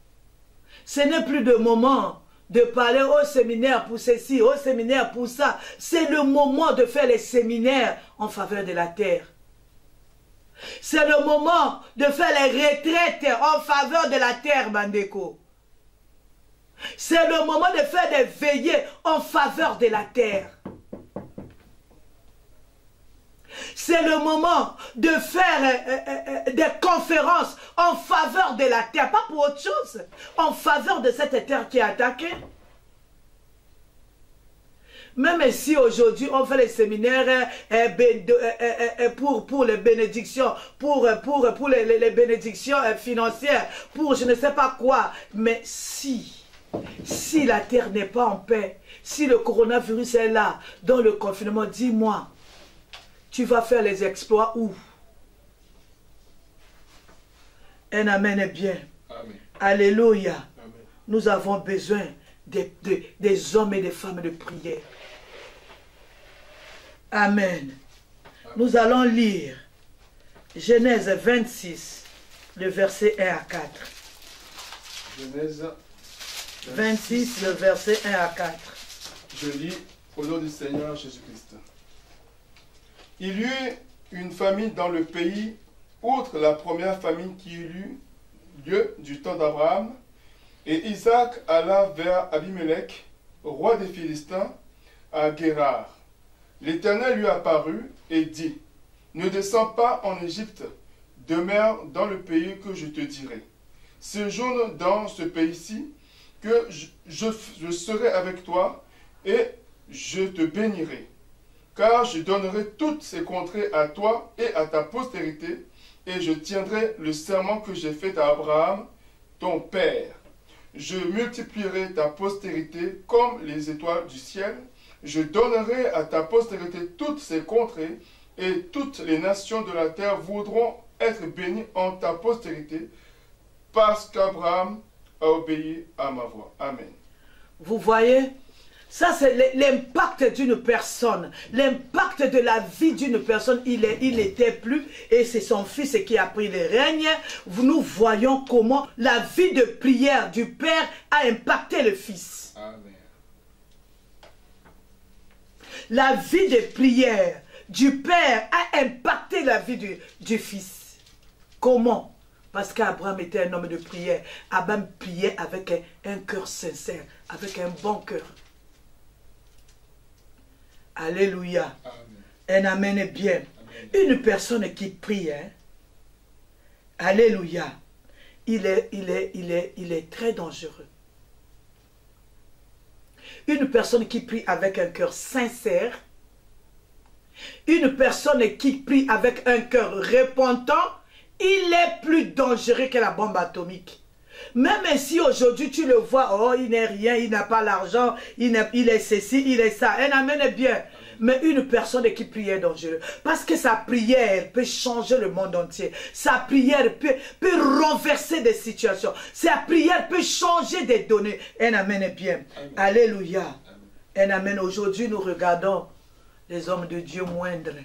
ce n'est plus le moment de parler au séminaire pour ceci, au séminaire pour ça. C'est le moment de faire les séminaires en faveur de la terre. C'est le moment de faire les retraites en faveur de la terre, Bandeko. C'est le moment de faire des veillées en faveur de la terre. C'est le moment de faire des conférences en faveur de la terre, pas pour autre chose, en faveur de cette terre qui est attaquée. Même si aujourd'hui on fait les séminaires pour les bénédictions, pour les bénédictions financières, pour je ne sais pas quoi, mais si la terre n'est pas en paix, si le coronavirus est là, dans le confinement, dis-moi, tu vas faire les exploits où? Un amen est bien. Amen. Alléluia. Amen. Nous avons besoin des hommes et des femmes de prière. Amen. Amen. Nous allons lire Genèse 26, le verset 1 à 4. Genèse 26, le verset 1 à 4. Je lis au nom du Seigneur Jésus-Christ. Il y eut une famine dans le pays, outre la première famine qui eut lieu du temps d'Abraham, et Isaac alla vers Abimelech, roi des Philistins, à Guérar. L'Éternel lui apparut et dit, « Ne descends pas en Égypte, demeure dans le pays que je te dirai. Séjourne dans ce pays-ci, que je serai avec toi, et je te bénirai. Car je donnerai toutes ces contrées à toi et à ta postérité, et je tiendrai le serment que j'ai fait à Abraham, ton père. Je multiplierai ta postérité comme les étoiles du ciel. Je donnerai à ta postérité toutes ces contrées, et toutes les nations de la terre voudront être bénies en ta postérité, parce qu'Abraham a obéi à ma voix. » Amen. Vous voyez? Ça, c'est l'impact d'une personne, l'impact de la vie d'une personne. Il n'était plus et c'est son fils qui a pris le règne. Nous voyons comment la vie de prière du père a impacté le fils. Amen. La vie de prière du Père a impacté la vie du Fils. Comment? Parce qu'Abraham était un homme de prière. Abraham priait avec un cœur sincère, avec un bon cœur. Alléluia. Un amen est bien. Une personne qui prie, hein, alléluia, il est très dangereux. Une personne qui prie avec un cœur sincère, une personne qui prie avec un cœur repentant, il est plus dangereux que la bombe atomique. Même si aujourd'hui tu le vois, oh, il n'est rien, il n'a pas l'argent, il est ceci, il est ça. Un amen est bien. Mais une personne qui prie est dangereuse. Parce que sa prière peut changer le monde entier. Sa prière peut renverser des situations. Sa prière peut changer des données. Un amen est bien. Amen. Alléluia. Un amen. Aujourd'hui, nous regardons les hommes de Dieu moindres.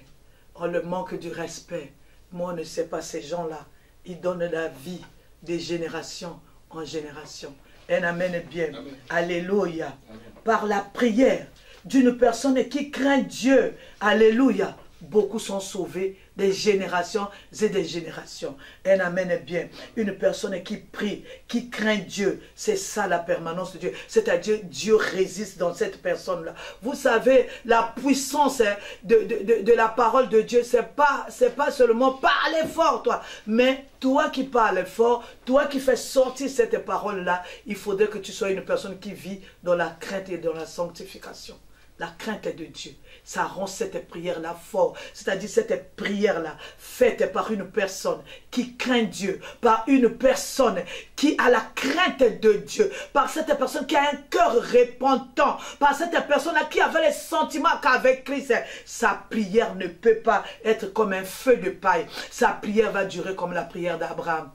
On leur manque du respect. Moi, on ne sait pas ces gens-là. Ils donnent la vie de génération en génération. Un amen est bien. Amen. Alléluia. Amen. Par la prière d'une personne qui craint Dieu, alléluia, beaucoup sont sauvés des générations et des générations. Un amen est bien. Une personne qui prie, qui craint Dieu, c'est ça la permanence de Dieu. C'est-à-dire Dieu résiste dans cette personne-là. Vous savez, la puissance de la parole de Dieu, c'est pas seulement parler fort, toi, mais toi qui parles fort, toi qui fais sortir cette parole-là, il faudrait que tu sois une personne qui vit dans la crainte et dans la sanctification. La crainte de Dieu, ça rend cette prière-là forte. C'est-à-dire cette prière-là faite par une personne qui craint Dieu, par une personne qui a la crainte de Dieu, par cette personne qui a un cœur repentant, par cette personne-là qui avait les sentiments qu'avec Christ. Sa prière ne peut pas être comme un feu de paille. Sa prière va durer comme la prière d'Abraham.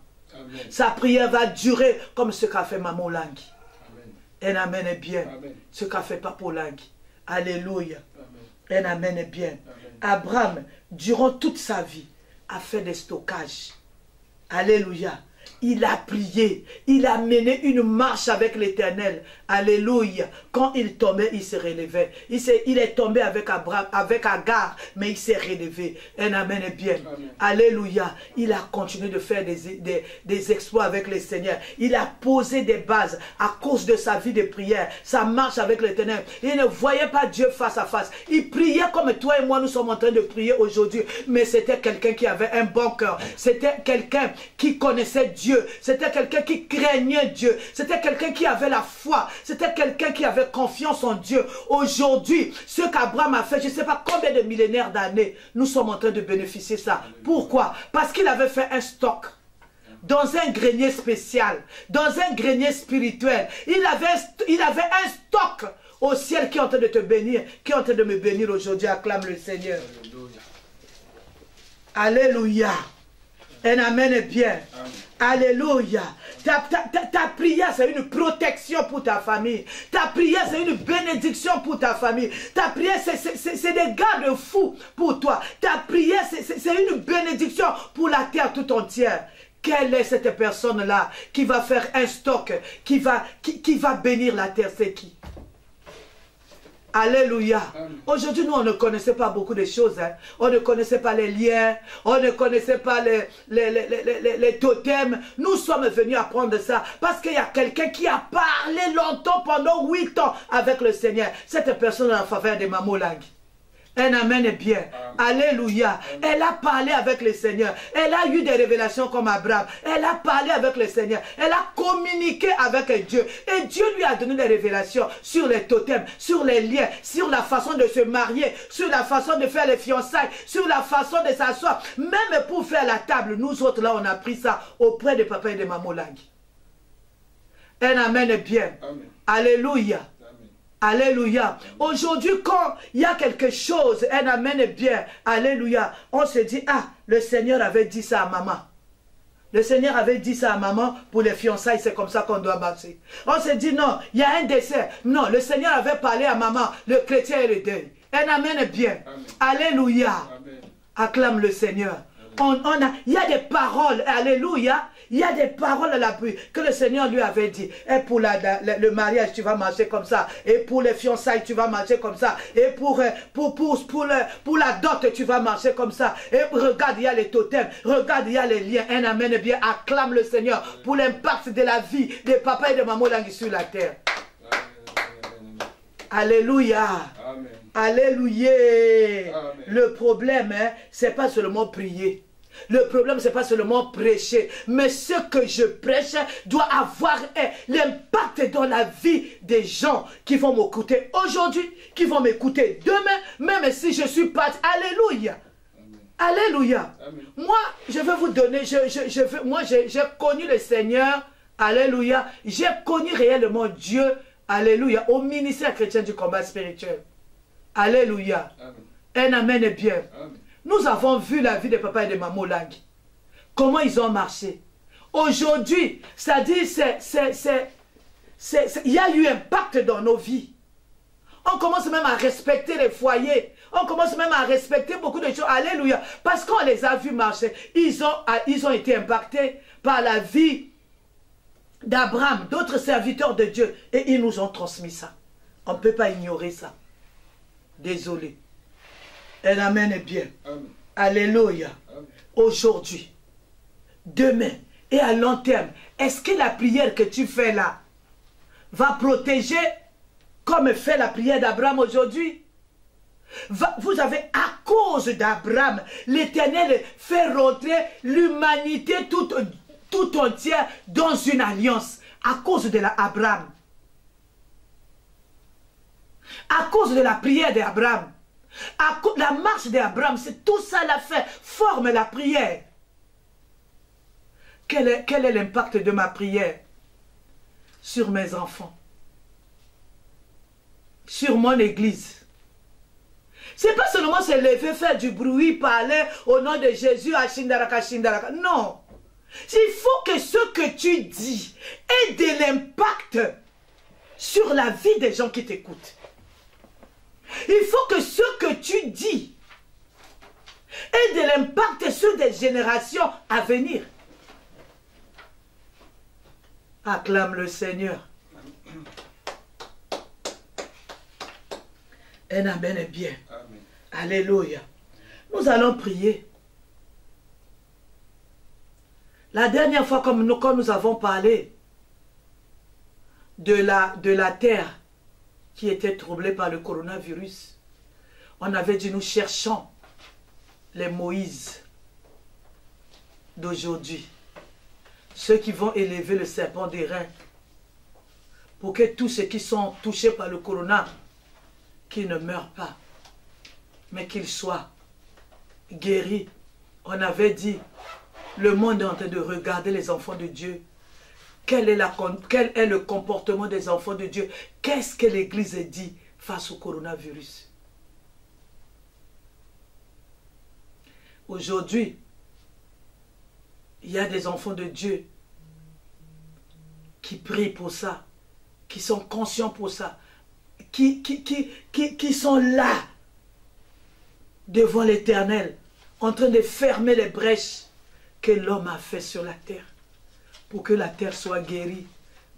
Sa prière va durer comme ce qu'a fait Maman Langui. Un amen est bien. Amen. Ce qu'a fait Papa Langui. Alléluia. Un amen est bien. Amen. Abraham, durant toute sa vie, a fait des stockages. Alléluia. Il a prié, il a mené une marche avec l'Éternel. Alléluia. Quand il tombait, il se relevait. Il est tombé avec Abraham, avec Agar, mais il s'est relevé. Un amen est bien. Amen. Alléluia. Il a continué de faire des exploits avec le Seigneur. Il a posé des bases à cause de sa vie de prière, sa marche avec l'Éternel. Il ne voyait pas Dieu face à face. Il priait comme toi et moi, nous sommes en train de prier aujourd'hui. Mais c'était quelqu'un qui avait un bon cœur. C'était quelqu'un qui connaissait Dieu. C'était quelqu'un qui craignait Dieu. C'était quelqu'un qui avait la foi. C'était quelqu'un qui avait confiance en Dieu. Aujourd'hui, ce qu'Abraham a fait, je ne sais pas combien de millénaires d'années, nous sommes en train de bénéficier de ça. Pourquoi? Parce qu'il avait fait un stock dans un grenier spécial, dans un grenier spirituel. Il avait un stock au ciel qui est en train de te bénir, qui est en train de me bénir aujourd'hui. Acclame le Seigneur. Alléluia. Un amen est bien. Amen. Alléluia. Ta prière, c'est une protection pour ta famille. Ta prière, c'est une bénédiction pour ta famille. Ta prière, c'est des garde-fous pour toi. Ta prière, c'est une bénédiction pour la terre tout entière. Quelle est cette personne-là qui va faire un stock, qui va bénir la terre? C'est qui? Alléluia. Aujourd'hui, nous, on ne connaissait pas beaucoup de choses. Hein. On ne connaissait pas les liens. On ne connaissait pas les totems. Nous sommes venus apprendre ça. Parce qu'il y a quelqu'un qui a parlé longtemps, pendant 8 ans, avec le Seigneur. Cette personne en faveur de Maman Langui. Un amen est bien. Amen. Alléluia. Amen. Elle a parlé avec le Seigneur. Elle a eu des révélations comme Abraham. Elle a parlé avec le Seigneur. Elle a communiqué avec Dieu. Et Dieu lui a donné des révélations sur les totems, sur les liens, sur la façon de se marier, sur la façon de faire les fiançailles, sur la façon de s'asseoir. Même pour faire la table, nous autres là, on a pris ça auprès de papa et de maman Langui. Un amen est bien. Amen. Alléluia. Alléluia. Aujourd'hui, quand il y a quelque chose, un amen est bien. Alléluia. On se dit, ah, le Seigneur avait dit ça à maman. Le Seigneur avait dit ça à maman pour les fiançailles, c'est comme ça qu'on doit marcher. On se dit, non, il y a un décès. Non, le Seigneur avait parlé à maman, le chrétien et le deuil. Un amen est bien. Amen. Alléluia. Amen. Acclame le Seigneur. Amen. Il y a des paroles, alléluia. Il y a des paroles à l'appui que le Seigneur lui avait dit. Et pour le mariage, tu vas marcher comme ça. Et pour les fiançailles, tu vas marcher comme ça. Et pour la dot, tu vas marcher comme ça. Et regarde, il y a les totems. Regarde, il y a les liens. Un amen bien. Acclame le Seigneur pour l'impact de la vie des papas et de maman langues sur la terre. Alléluia. Amen. Alléluia. Amen. Le problème, c'est pas seulement prier. Le problème, c'est pas seulement prêcher. Mais ce que je prêche doit avoir l'impact dans la vie des gens qui vont m'écouter aujourd'hui, qui vont m'écouter demain, même si je suis parti. Alléluia. Amen. Alléluia. Amen. Moi, je vais vous donner, moi, j'ai connu le Seigneur. Alléluia. J'ai connu réellement Dieu. Alléluia. Au ministère chrétien du combat spirituel. Alléluia. Amen. Un amen est bien. Amen. Nous avons vu la vie des papas et des mamans Langui. Comment ils ont marché. Aujourd'hui, c'est-à-dire, il y a eu un impact dans nos vies. On commence même à respecter les foyers. On commence même à respecter beaucoup de choses. Alléluia. Parce qu'on les a vus marcher. Ils ont été impactés par la vie d'Abraham, d'autres serviteurs de Dieu. Et ils nous ont transmis ça. On ne peut pas ignorer ça. Désolé. Un amen est bien. Amen. Alléluia. Aujourd'hui, demain et à long terme, est-ce que la prière que tu fais là va protéger comme fait la prière d'Abraham aujourd'hui? Vous avez, à cause d'Abraham, l'Éternel fait rentrer l'humanité tout entière dans une alliance. À cause de Abraham. À cause de la prière d'Abraham. La marche d'Abraham, c'est tout ça l'a fait, forme la prière. Quel est l'impact de ma prière sur mes enfants, sur mon église? C'est pas seulement se lever, faire du bruit, parler au nom de Jésus à Shindaraka, Shindaraka. Non. Il faut que ce que tu dis ait de l'impact sur la vie des gens qui t'écoutent. Il faut que ce que tu dis ait de l'impact sur des générations à venir. Acclame le Seigneur. Un amen est bien. Amen. Alléluia. Nous allons prier. La dernière fois, quand nous avons parlé de la terre qui était troublée par le coronavirus, on avait dit nous cherchons les Moïse d'aujourd'hui. Ceux qui vont élever le serpent d'airain pour que tous ceux qui sont touchés par le corona, qu'ils ne meurent pas, mais qu'ils soient guéris. On avait dit, le monde est en train de regarder les enfants de Dieu. Quel est le comportement des enfants de Dieu? Qu'est-ce que l'Église dit face au coronavirus? Aujourd'hui, il y a des enfants de Dieu qui prient pour ça, qui sont conscients pour ça, qui sont là devant l'Éternel, en train de fermer les brèches que l'homme a fait sur la terre, pour que la terre soit guérie.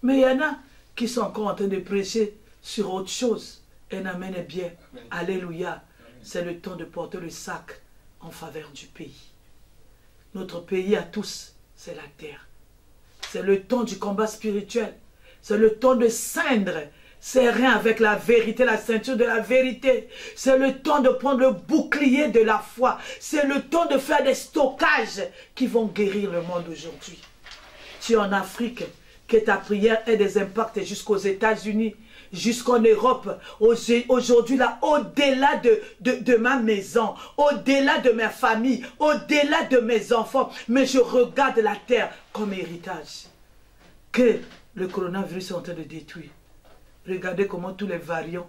Mais il y en a qui sont encore en train de prêcher sur autre chose. Un amen est bien. Amen. Alléluia. C'est le temps de porter le sac en faveur du pays. Notre pays à tous, c'est la terre. C'est le temps du combat spirituel. C'est le temps de ceindre ses reins avec la vérité, la ceinture de la vérité. C'est le temps de prendre le bouclier de la foi. C'est le temps de faire des stockages qui vont guérir le monde aujourd'hui. Tu es en Afrique, que ta prière ait des impacts jusqu'aux États-Unis, jusqu'en Europe. Aujourd'hui, là, au-delà de ma maison, au-delà de ma famille, au-delà de mes enfants, mais je regarde la terre comme héritage que le coronavirus est en train de détruire. Regardez comment tous les variants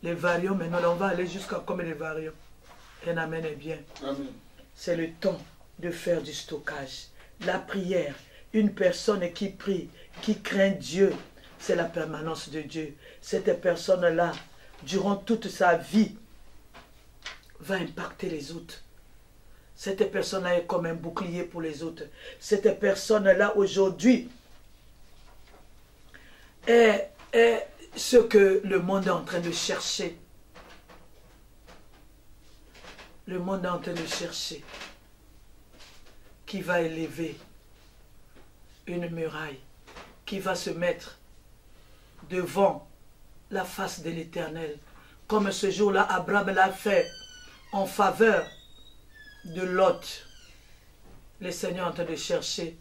maintenant, là, on va aller jusqu'à comme les variants. Un amen est bien. C'est le temps de faire du stockage. La prière, une personne qui prie, qui craint Dieu, c'est la permanence de Dieu. Cette personne-là, durant toute sa vie, va impacter les autres. Cette personne-là est comme un bouclier pour les autres. Cette personne-là aujourd'hui est ce que le monde est en train de chercher. Le monde est en train de chercher qui va élever une muraille, qui va se mettre devant la face de l'Éternel. Comme ce jour-là, Abraham l'a fait en faveur de Lot. Le Seigneur est en train de chercher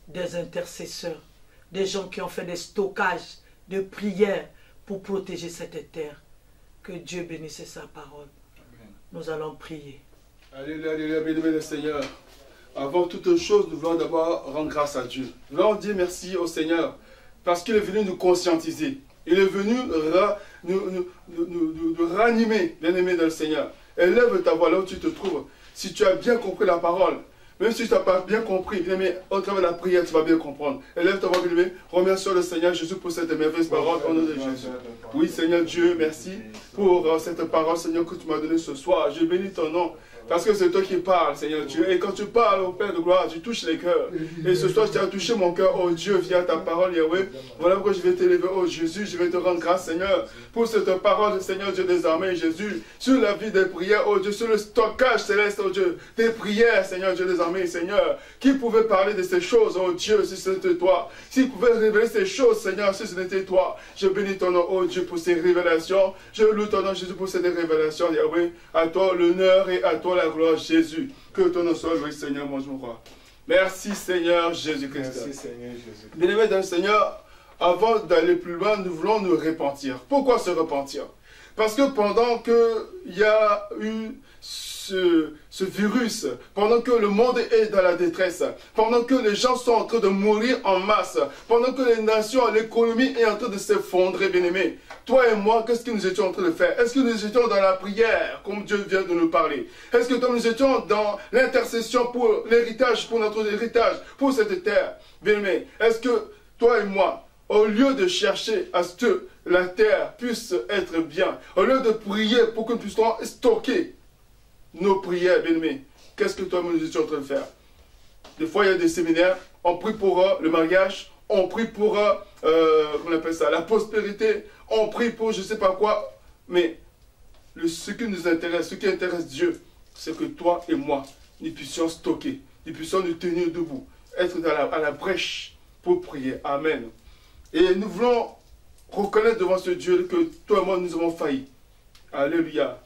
des intercesseurs, des gens qui ont fait des stockages de prières pour protéger cette terre. Que Dieu bénisse sa parole. Amen. Nous allons prier. Alléluia, alléluia, béni le Seigneur. Avant toute chose, nous voulons d'abord rendre grâce à Dieu. Nous voulons dire merci au Seigneur parce qu'il est venu nous conscientiser. Il est venu nous ranimer, bien-aimé dans le Seigneur. Élève ta voix là où tu te trouves. Si tu as bien compris la parole, même si tu n'as pas bien compris, bien-aimé, au travers de la prière, tu vas bien comprendre. Élève ta voix, bien-aimé. Remercions le Seigneur Jésus pour cette merveilleuse parole au nom de Jésus. Oui, Seigneur Dieu, merci pour cette parole, Seigneur, que tu m'as donnée ce soir. Je bénis ton nom. Parce que c'est toi qui parles, Seigneur Dieu. Et quand tu parles au Père de gloire, tu touches les cœurs. Et ce soir, tu as touché mon cœur, oh Dieu, via ta parole, Yahweh. Voilà pourquoi je vais t'élever, oh Jésus. Je vais te rendre grâce, Seigneur, pour cette parole, Seigneur Dieu des armées, Jésus. Sur la vie des prières, oh Dieu, sur le stockage céleste, oh Dieu, des prières, Seigneur Dieu des armées, Seigneur. Qui pouvait parler de ces choses, oh Dieu, si c'était toi. S'il pouvait révéler ces choses, Seigneur, si ce n'était toi. Je bénis ton nom, oh Dieu, pour ces révélations. Je loue ton nom, Jésus, pour ces révélations, Yahweh. À toi l'honneur et à toi la gloire, Jésus. Que ton nom soit loué, Seigneur, mon roi. Merci, Seigneur Jésus-Christ. Merci, Seigneur Jésus. Bien-aimés dans le Seigneur, avant d'aller plus loin, nous voulons nous repentir. Pourquoi se repentir? Parce que pendant qu'il y a eu ce virus, pendant que le monde est dans la détresse, pendant que les gens sont en train de mourir en masse, pendant que les nations, l'économie est en train de s'effondrer, bien-aimés, toi et moi, qu'est-ce que nous étions en train de faire? Est-ce que nous étions dans la prière, comme Dieu vient de nous parler? Est-ce que nous étions dans l'intercession pour l'héritage, pour notre héritage, pour cette terre? Bien-aimés, est-ce que toi et moi, au lieu de chercher à ce que la terre puisse être bien, au lieu de prier pour que nous puissions stocker nos prières, bien-aimés, qu'est-ce que toi nous étions en train de faire? Des fois, il y a des séminaires, on prie pour le mariage, on prie pour on appelle ça, la prospérité, on prie pour je ne sais pas quoi, mais ce qui nous intéresse, ce qui intéresse Dieu, c'est que toi et moi, nous puissions stocker, nous puissions nous tenir debout, être à la brèche pour prier. Amen. Et nous voulons reconnaître devant ce Dieu que toi et moi, nous avons failli. Alléluia.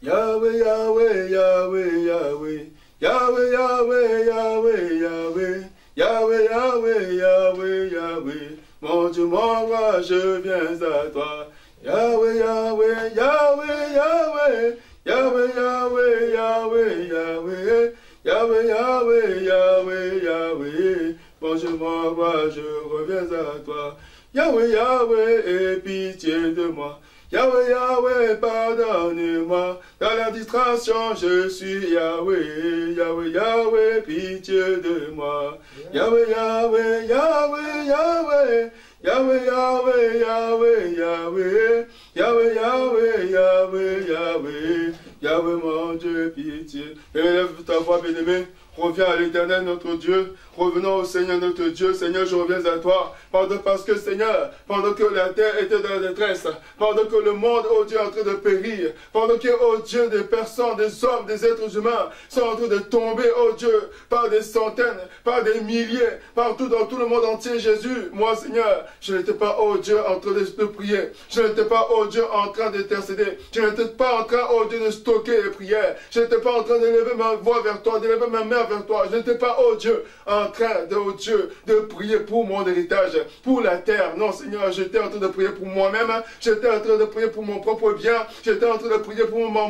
Yahweh, Yahweh, Yahweh, Yahweh, Yahweh, Yahweh, Yahweh, Yahweh, Yahweh, Yahweh, Yahweh, Yahweh, mon Dieu, mon roi, je viens à toi. Yahweh, Yahweh, Yahweh, Yahweh, Yahweh, Yahweh, Yahweh, Yahweh, Yahweh, Yahweh, Yahweh, Yahweh, mon Dieu, mon roi, je reviens à toi. Yahweh, Yahweh, aie pitié de moi. Yahweh, Yahweh, pardonne-moi, dans la distraction je suis Yahweh, Yahweh, Yahweh, pitié de moi. Yahweh, Yahweh, Yahweh, Yahweh, Yahweh, Yahweh, Yahweh, Yahweh, Yahweh, Yahweh, Yahweh, Yahweh, Yahweh, mon Dieu, pitié. Élève ta voix, bien-aimé. Reviens à l'Éternel, notre Dieu. Revenons au Seigneur, notre Dieu. Seigneur, je reviens à toi. Parce que, Seigneur, pendant que la terre était dans la détresse, pendant que le monde, oh Dieu, est en train de périr, pendant que, oh Dieu, des personnes, des hommes, des êtres humains sont en train de tomber, oh Dieu, par des centaines, par des milliers, partout dans tout le monde entier, Jésus. Moi, Seigneur, je n'étais pas, oh Dieu, en train de prier. Je n'étais pas, oh Dieu, en train d'intercéder. Je n'étais pas en train, oh Dieu, de stocker les prières. Je n'étais pas en train d'élever ma voix vers toi, d'élever ma main vers toi. Je n'étais pas, oh Dieu, en train de, oh Dieu, de prier pour mon héritage, pour la terre. Non, Seigneur, j'étais en train de prier pour moi-même. J'étais en train de prier pour mon propre bien. J'étais en train de prier pour mon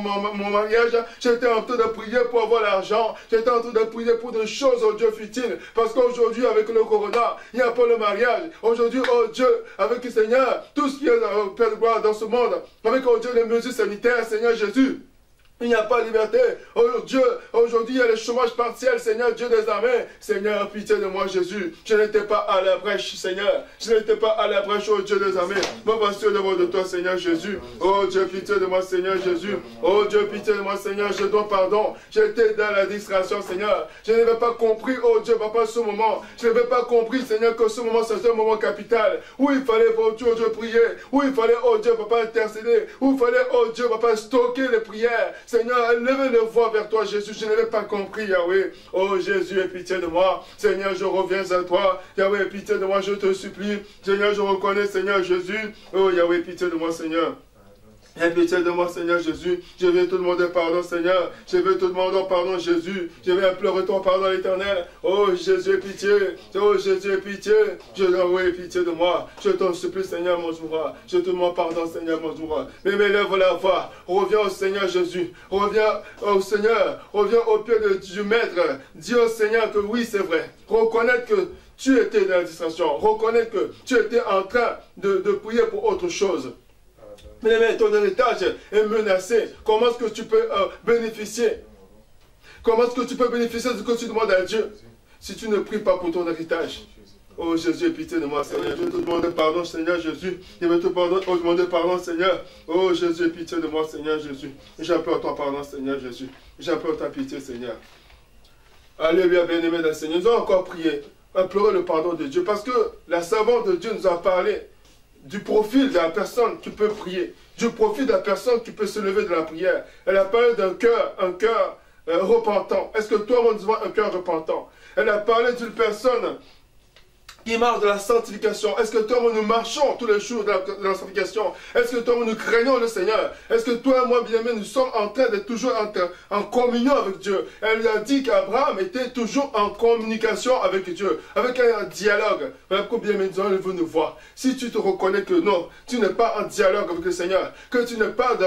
mariage. J'étais en train de prier pour avoir l'argent. J'étais en train de prier pour des choses, oh Dieu, futiles. Parce qu'aujourd'hui, avec le corona, il n'y a pas le mariage. Aujourd'hui, oh Dieu, avec le Seigneur, tout ce qui est, Père de gloire, dans ce monde, avec, oh Dieu, les mesures sanitaires, Seigneur Jésus. Il n'y a pas de liberté. Oh Dieu, aujourd'hui il y a le chômage partiel, Seigneur Dieu des armées. Seigneur, pitié de moi, Jésus. Je n'étais pas à la brèche, Seigneur. Je n'étais pas à la brèche, oh Dieu des armées. Me voici devant de toi, Seigneur Jésus. Oh Dieu, pitié de moi, Seigneur Jésus. Oh Dieu, pitié de moi, Seigneur. Je dois pardon. J'étais dans la distraction, Seigneur. Je n'avais pas compris, oh Dieu, papa, ce moment. Je n'avais pas compris, Seigneur, que ce moment, c'était un moment capital. Où il fallait, oh Dieu, prier. Où il fallait, oh Dieu, papa, intercéder. Où il fallait, oh Dieu, papa, stocker les prières. Seigneur, levez le voix vers toi, Jésus. Je n'avais pas compris, Yahweh. Oh Jésus, aie pitié de moi. Seigneur, je reviens à toi. Yahweh, aie pitié de moi, je te supplie. Seigneur, je reconnais, Seigneur Jésus. Oh Yahweh, pitié de moi, Seigneur. Aie pitié de moi, Seigneur Jésus. Je viens te demander pardon, Seigneur. Je viens te demander pardon, Jésus. Je viens pleurer ton pardon à l'Éternel. Oh Jésus, aie pitié. Oh Jésus, aie pitié. Je aie pitié de moi. Je t'en supplie, Seigneur, mon jour. Je te demande pardon, Seigneur, mon jour. Mais lève la voix. Reviens au Seigneur Jésus. Reviens au Seigneur. Reviens au pied du Maître. Dis au Seigneur que oui, c'est vrai. Reconnaître que tu étais dans la distraction. Reconnaître que tu étais en train de prier pour autre chose. Mais ton héritage est menacé. Comment est-ce que tu peux bénéficier? Comment est-ce que tu peux bénéficier de ce que tu demandes à Dieu si tu ne pries pas pour ton héritage? Oh Jésus, aie pitié de moi, Seigneur. Je vais te demander pardon, Seigneur Jésus. Je vais te demander pardon, Seigneur. Oh Jésus, aie pitié de moi, Seigneur Jésus. J'implore ton pardon, Seigneur Jésus. J'implore ta pitié, Seigneur. Alléluia, bien-aimé dans le Seigneur. Nous allons encore prier, implorer le pardon de Dieu. Parce que la servante de Dieu nous a parlé du profil de la personne qui peut prier, du profil de la personne qui peut se lever de la prière. Elle a parlé d'un cœur, repentant. Est-ce que toi, on dit un cœur repentant? Elle a parlé d'une personne qui marche de la sanctification. Est-ce que toi, nous marchons tous les jours de la sanctification? Est-ce que toi, nous craignons le Seigneur? Est-ce que toi et moi, bien-aimé, nous sommes en train d'être toujours en communion avec Dieu? Elle lui a dit qu'Abraham était toujours en communication avec Dieu, avec un dialogue. Voilà pourquoi, bien-aimé, nous veut nous voir. Si tu te reconnais que non, tu n'es pas en dialogue avec le Seigneur, que tu n'es pas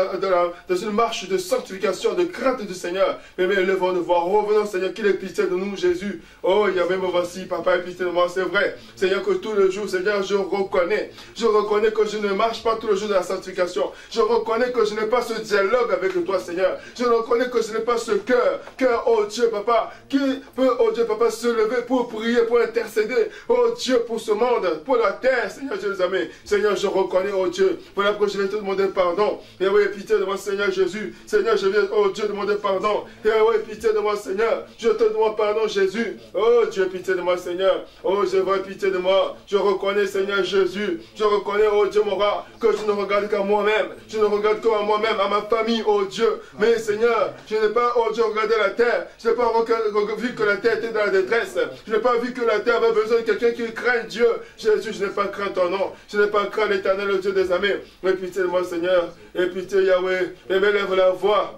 dans une marche de sanctification, de crainte du Seigneur, bien-aimé, levons nous voir. Revenons, Seigneur, qu'il ait pitié de nous, Jésus. Oh, Yahweh, me voici, papa, ait pitié de moi, c'est vrai. Seigneur, que tous les jours, Seigneur, je reconnais que je ne marche pas tous les jours de la sanctification. Je reconnais que je n'ai pas ce dialogue avec toi, Seigneur. Je reconnais que je n'ai pas ce cœur, oh Dieu, papa, qui peut, oh Dieu, papa, se lever pour prier, pour intercéder, oh Dieu, pour ce monde, pour la terre, Seigneur, je les amène. Seigneur, je reconnais, oh Dieu, voilà pourquoi je vais te demander pardon. Et oui, pitié de moi, Seigneur Jésus. Seigneur, je viens, oh Dieu, demander pardon. Et oui, pitié de moi, Seigneur. Je te demande pardon, Jésus. Oh Dieu, pitié de moi, Seigneur. Oh, je vois pitié de moi. Je reconnais, Seigneur Jésus. Je reconnais, oh Dieu, mon roi, que je ne regarde qu'à moi-même. Je ne regarde qu'à moi-même, à ma famille, oh Dieu. Mais Seigneur, je n'ai pas, oh Dieu, regardé la terre. Je n'ai pas vu que la terre était dans la détresse. Je n'ai pas vu que la terre avait besoin de quelqu'un qui craint Dieu. Jésus, je n'ai pas craint ton nom. Je n'ai pas craint l'Éternel, le Dieu des armées. Mais pitié de moi, Seigneur. Et pitié, Yahweh. Et m'élève la voix.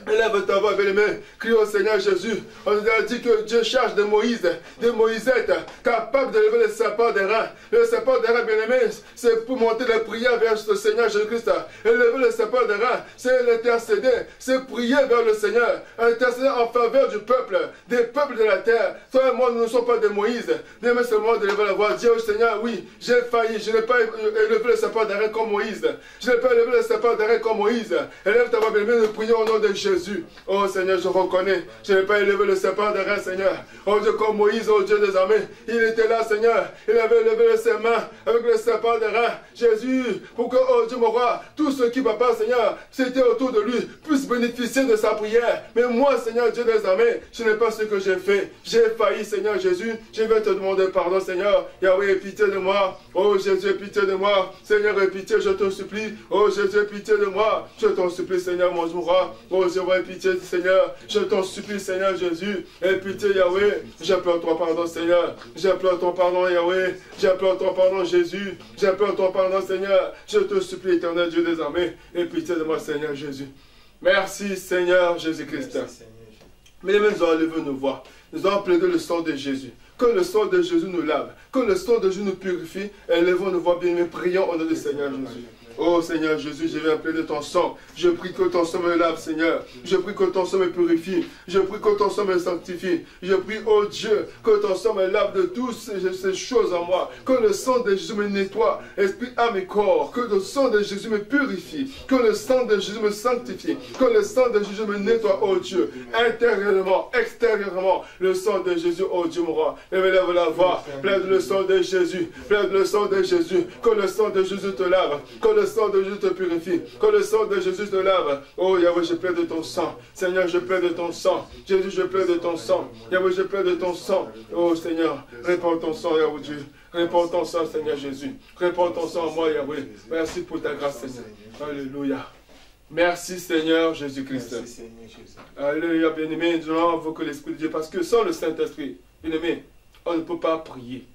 Élève ta voix, bien-aimé, crie au Seigneur Jésus. On nous a dit que Dieu cherche des Moïse, des Moïsettes, capables de lever le serpent des reins. Le serpent des reins, bien-aimé, c'est pour monter les prières vers le Seigneur Jésus-Christ. Et lever le serpent des reins, c'est l'intercéder, c'est prier vers le Seigneur, intercéder en faveur du peuple, des peuples de la terre. Toi et moi, nous ne sommes pas des Moïse. Bien-aimé, c'est le moment de lever la voix. Dis au Seigneur, oui, j'ai failli, je n'ai pas élevé le serpent des reins comme Moïse. Je n'ai pas élevé le serpent des reins comme Moïse. Élève ta voix, bien-aimé, nous prions au nom de Jésus. Oh Seigneur, je reconnais, je n'ai pas élevé le serpent des reins, Seigneur. Oh Dieu, comme Moïse, oh Dieu des armées, il était là, Seigneur. Il avait levé ses mains avec le serpent des reins. Jésus, pour que, oh Dieu, mon roi, tous ceux qui, papa, Seigneur, c'était autour de lui, puissent bénéficier de sa prière. Mais moi, Seigneur, Dieu des armées, je n'ai pas ce que j'ai fait. J'ai failli, Seigneur Jésus. Je vais te demander pardon, Seigneur. Yahweh, aie pitié de moi. Oh Jésus, aie pitié de moi. Seigneur, aie pitié, je te supplie. Oh Jésus, aie pitié de moi. Je t'en supplie, Seigneur, mon roi. Oh Jésus, aie pitié, Seigneur. Je t'en supplie, Seigneur Jésus. Aie pitié, Yahweh. J'implore ton pardon, Seigneur. J'implore ton pardon, Yahweh. J'implore ton pardon, Jésus. J'implore ton pardon, Seigneur. Je te supplie, éternel Dieu des armées. Aie pitié de moi, Seigneur Jésus. Merci, Seigneur Jésus-Christ. Mais nous allons lever nos voix. Nous allons plaider le sang de Jésus. Que le sang de Jésus nous lave. Que le sang de Jésus nous purifie. Élevons nos voix bien, mais prions au nom du Seigneur Jésus. Oh Seigneur Jésus, je viens plaider ton sang. Je prie que ton sang me lave, Seigneur. Je prie que ton sang me purifie. Je prie que ton sang me sanctifie. Je prie, oh Dieu, que ton sang me lave de toutes ces choses en moi. Que le sang de Jésus me nettoie, esprit, âme et corps. Que le sang de Jésus me purifie. Que le sang de Jésus me sanctifie. Que le sang de Jésus me nettoie, oh Dieu. Intérieurement, extérieurement, le sang de Jésus, oh Dieu mon roi. Et me lève la voix. Plaide le sang de Jésus. Plaide le sang de Jésus. Que le sang de Jésus te lave. Que le sang de Jésus te purifie. Que le sang de Jésus te lave. Oh Yahweh, je plaide de ton sang. Seigneur, je plaide de ton sang. Jésus, je plaide de ton sang. Yahweh, je plaide de ton sang. Oh Seigneur, répands ton sang, Yahweh Dieu. Répands ton sang, Seigneur Jésus. Répands ton sang en moi, Yahweh. Merci pour ta grâce, Seigneur. Alléluia. Merci, Seigneur Jésus-Christ. Alléluia, bien-aimé. Nous invoquons l'Esprit de Dieu parce que sans le Saint-Esprit, bien-aimé, on ne peut pas prier.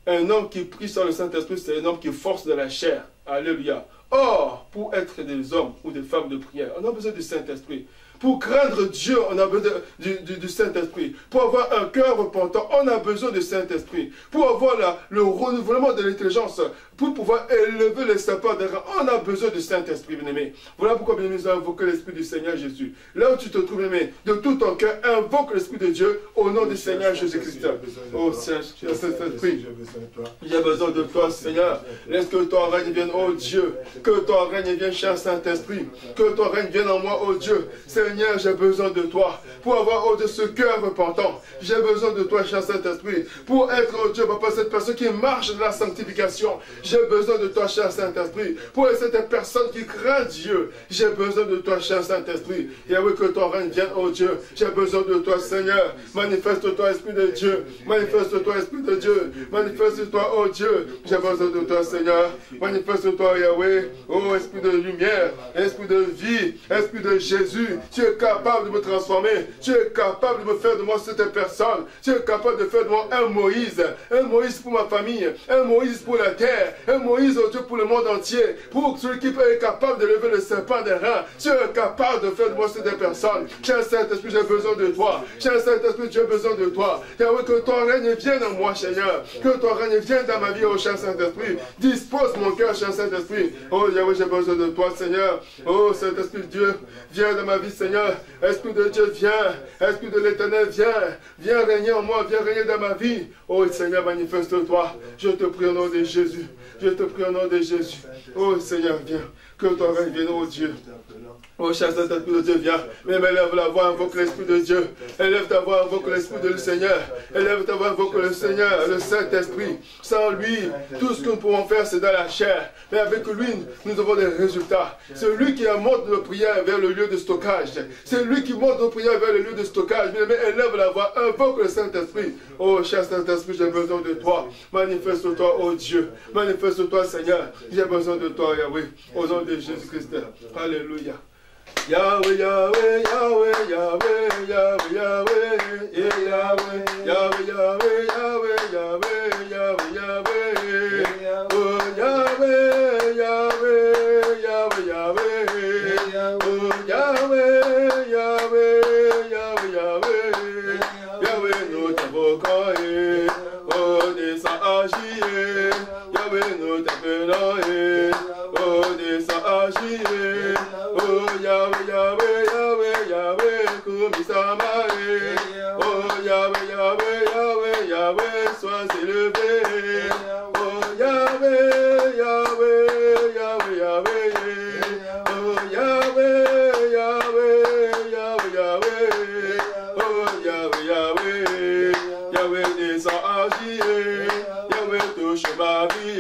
Un homme qui prie sans le Saint-Esprit, c'est un homme qui force de la chair. Alléluia. Or, pour être des hommes ou des femmes de prière, on a besoin du Saint-Esprit. Pour craindre Dieu, on a besoin du Saint-Esprit. Pour avoir un cœur repentant, on a besoin du Saint-Esprit. Pour avoir le renouvellement de l'intelligence, pour pouvoir élever les sapins des rangs, on a besoin du Saint-Esprit, bien-aimé. Voilà pourquoi, bien-aimé, nous avons invoqué l'Esprit du Seigneur Jésus. Là où tu te trouves, bien-aimé, de tout ton cœur, invoque l'Esprit de Dieu au nom du Seigneur Jésus-Christ. Oh, Saint-Esprit, j'ai besoin de toi, Seigneur. Laisse que ton règne vienne, oh Dieu. Que ton règne vienne, cher Saint-Esprit. Que ton règne vienne en moi, oh Dieu. Seigneur, j'ai besoin de toi. Pour avoir, oh Dieu, ce cœur repentant. J'ai besoin de toi, cher Saint-Esprit. Pour être, oh Dieu, papa, cette personne qui marche dans la sanctification. J'ai besoin de toi, cher Saint-Esprit. Pour être cette personne qui craint Dieu. J'ai besoin de toi, cher Saint-Esprit. Yahweh, que ton règne vienne, oh Dieu. J'ai besoin de toi, Seigneur. Manifeste-toi, Esprit de Dieu. Manifeste-toi, Esprit de Dieu. Manifeste-toi, oh Dieu. J'ai besoin de toi, Seigneur. Manifeste-toi, Yahweh. Oh, Esprit de lumière. Esprit de vie. Esprit de Jésus. Tu es capable de me transformer. Tu es capable de me faire de moi cette personne. Tu es capable de faire de moi un Moïse. Un Moïse pour ma famille. Un Moïse pour la terre. Un Moïse, oh Dieu, pour le monde entier. Pour celui qui est capable de lever le serpent des reins. Tu es capable de faire de moi cette personne. Cher Saint-Esprit, j'ai besoin de toi. Cher Saint-Esprit, j'ai besoin de toi. Yahweh, que ton règne vienne en moi, Seigneur. Que ton règne vienne dans ma vie, oh cher Saint-Esprit. Dispose mon cœur, cher Saint-Esprit. Oh Yahweh, j'ai besoin de toi, Seigneur. Oh Saint-Esprit, Dieu, viens dans ma vie, Seigneur. Esprit de Dieu, viens. Esprit de l'Éternel, viens. Viens régner en moi, viens régner dans ma vie. Oh Seigneur, manifeste-toi. Je te prie au nom de Jésus. Je te prie au nom de Jésus. Oh Seigneur, viens. Que ton règne vienne, oh Dieu. Oh cher Saint-Esprit de Dieu, viens. Mais élève la voix, invoque l'Esprit de Dieu. Élève ta voix, invoque l'Esprit de le Seigneur. Élève ta voix, invoque le Seigneur, le Saint-Esprit. Sans lui, tout ce que nous pouvons faire, c'est dans la chair. Mais avec lui, nous avons des résultats. C'est lui qui monte nos prières vers le lieu de stockage. C'est lui qui monte nos prières vers le lieu de stockage. Mais élève la voix, invoque le Saint-Esprit. Oh cher Saint-Esprit, j'ai besoin de toi. Manifeste-toi, oh Dieu. Manifeste-toi, Seigneur. J'ai besoin de toi, Yahweh. Au nom de Jésus-Christ. Alléluia. Yahweh, Yahweh, Yahweh, Yahweh, Yahweh, Yahweh, Yahweh, Yahweh, Yahweh, Yahweh, Yahweh, Yahweh, oh Yahweh, Yahweh, Yahweh, Yahweh, oh Yahweh, Yahweh, Yahweh, Yahweh, Yahweh, nous t'invoquons, oh descends agir, Yahweh, nous t'appelons, oh descends agir. Oh Yahweh, Yahweh, Yahweh, Yahweh, Kumisamae. Oh Yahweh, Yahweh, Yahweh, Yahweh, sois élevé. Oh Yahweh, Yahweh, Yahweh, Yahweh. Oh Yahweh, Yahweh, Yahweh, Yahweh. Oh Yahweh, Yahweh, Yahweh, descends agir. Yahweh, touche ma vie.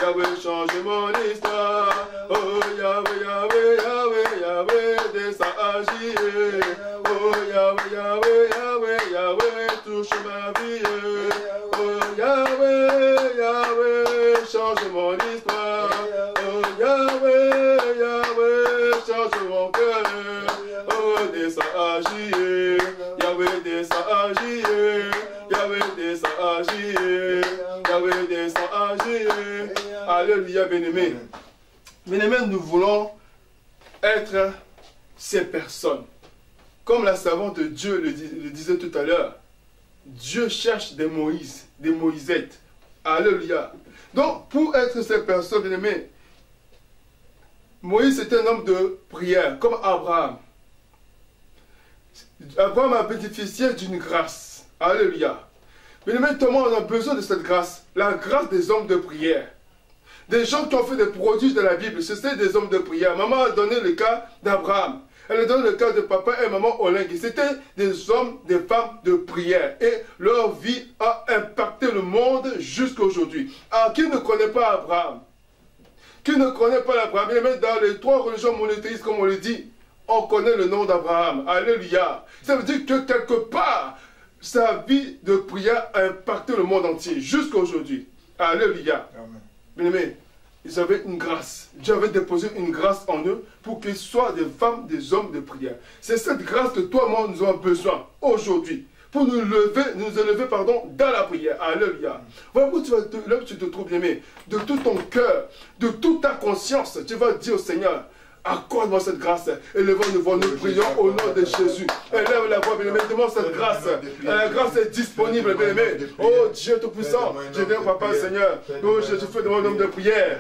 Yahweh, change mon histoire. Oh Yahweh, Yahweh, Yahweh, Yahweh, descends agir. Oh Yahweh, Yahweh, Yahweh, Yahweh, touche ma vie. Oh Yahweh, Yahweh, change mon histoire. Oh Yahweh, Yahweh, change mon cœur. Oh descends agir. Yahweh, descends agir. Yahweh, descends agir. Yahweh, descends agir. Alléluia, bien-aimé. Bien-aimés, nous voulons être ces personnes. Comme la servante de Dieu le disait tout à l'heure, Dieu cherche des Moïse, des Moïsettes. Alléluia. Donc, pour être ces personnes, bien-aimés, Moïse était un homme de prière, comme Abraham. Abraham a bénéficié d'une grâce. Alléluia. Mais maintenant, on a besoin de cette grâce. La grâce des hommes de prière. Des gens qui ont fait des prodiges de la Bible, c'était des hommes de prière. Maman a donné le cas d'Abraham. Elle a donné le cas de papa et maman Olengui. C'était des hommes, des femmes de prière. Et leur vie a impacté le monde jusqu'à aujourd'hui. Alors, qui ne connaît pas Abraham? Qui ne connaît pas l'Abraham? Et même dans les trois religions monothéistes, comme on le dit, on connaît le nom d'Abraham. Alléluia. Ça veut dire que quelque part, sa vie de prière a impacté le monde entier jusqu'à aujourd'hui. Alléluia. Bien-aimés, ils avaient une grâce. Dieu avait déposé une grâce en eux pour qu'ils soient des femmes, des hommes de prière. C'est cette grâce que toi et moi, nous avons besoin aujourd'hui pour nous élever dans la prière. Alléluia. Voilà où là où tu te trouves, bien-aimé, de tout ton cœur, de toute ta conscience, tu vas dire au Seigneur, accorde-moi cette grâce. Élevons-nous, nous prions au nom de Jésus. Élève la voix, bien-aimé, demande cette grâce. La grâce est disponible, bien-aimé. Oh Dieu Tout-Puissant, je viens, Papa, Seigneur. Oh Jésus, fais de moi un homme de prière.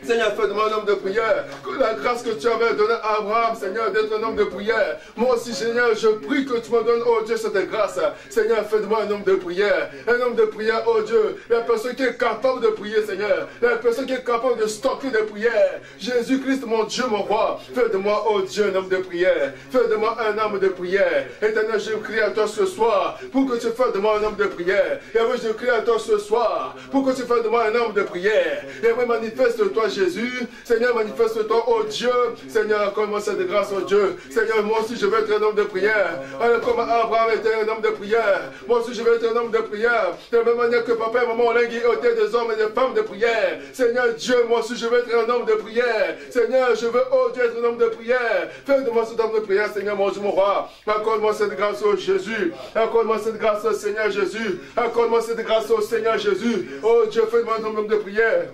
Seigneur, fais de moi un homme de prière. Que la grâce que tu avais donnée à Abraham, Seigneur, d'être un homme de prière. Moi aussi, Seigneur, je prie que tu me donnes, oh Dieu, cette grâce. Seigneur, fais de moi un homme de prière. Un homme de prière, oh Dieu. La personne qui est capable de prier, Seigneur. La personne qui est capable de stocker des prières. Jésus-Christ, mon Dieu, mon roi, fais de moi, oh Dieu, un homme de prière. Fais de moi un homme de prière. Éternel, je crie à toi ce soir pour que tu fasses de moi un homme de prière. Et oui, je crie à toi ce soir pour que tu fasses de moi un homme de prière. Et oui, manifeste-toi, Jésus. Seigneur, manifeste-toi, oh Dieu. Seigneur, accorde-moi cette grâce, oh Dieu. Seigneur, moi aussi, je veux être un homme de prière. Alors, comme Abraham était un homme de prière, moi aussi, je veux être un homme de prière. De la même manière que papa et maman Olengui étaient des hommes et des femmes de prière. Seigneur Dieu, moi aussi, je veux être un homme de prière. Seigneur, je veux, oh Dieu, être un homme de prière. Fais de moi cet homme de prière, Seigneur, mon Dieu, mon roi. Accorde-moi cette grâce, oh Jésus. Accorde-moi cette grâce, oh Seigneur Jésus. Accorde-moi cette grâce, oh Seigneur Jésus. Oh Dieu, fais de moi un homme de prière.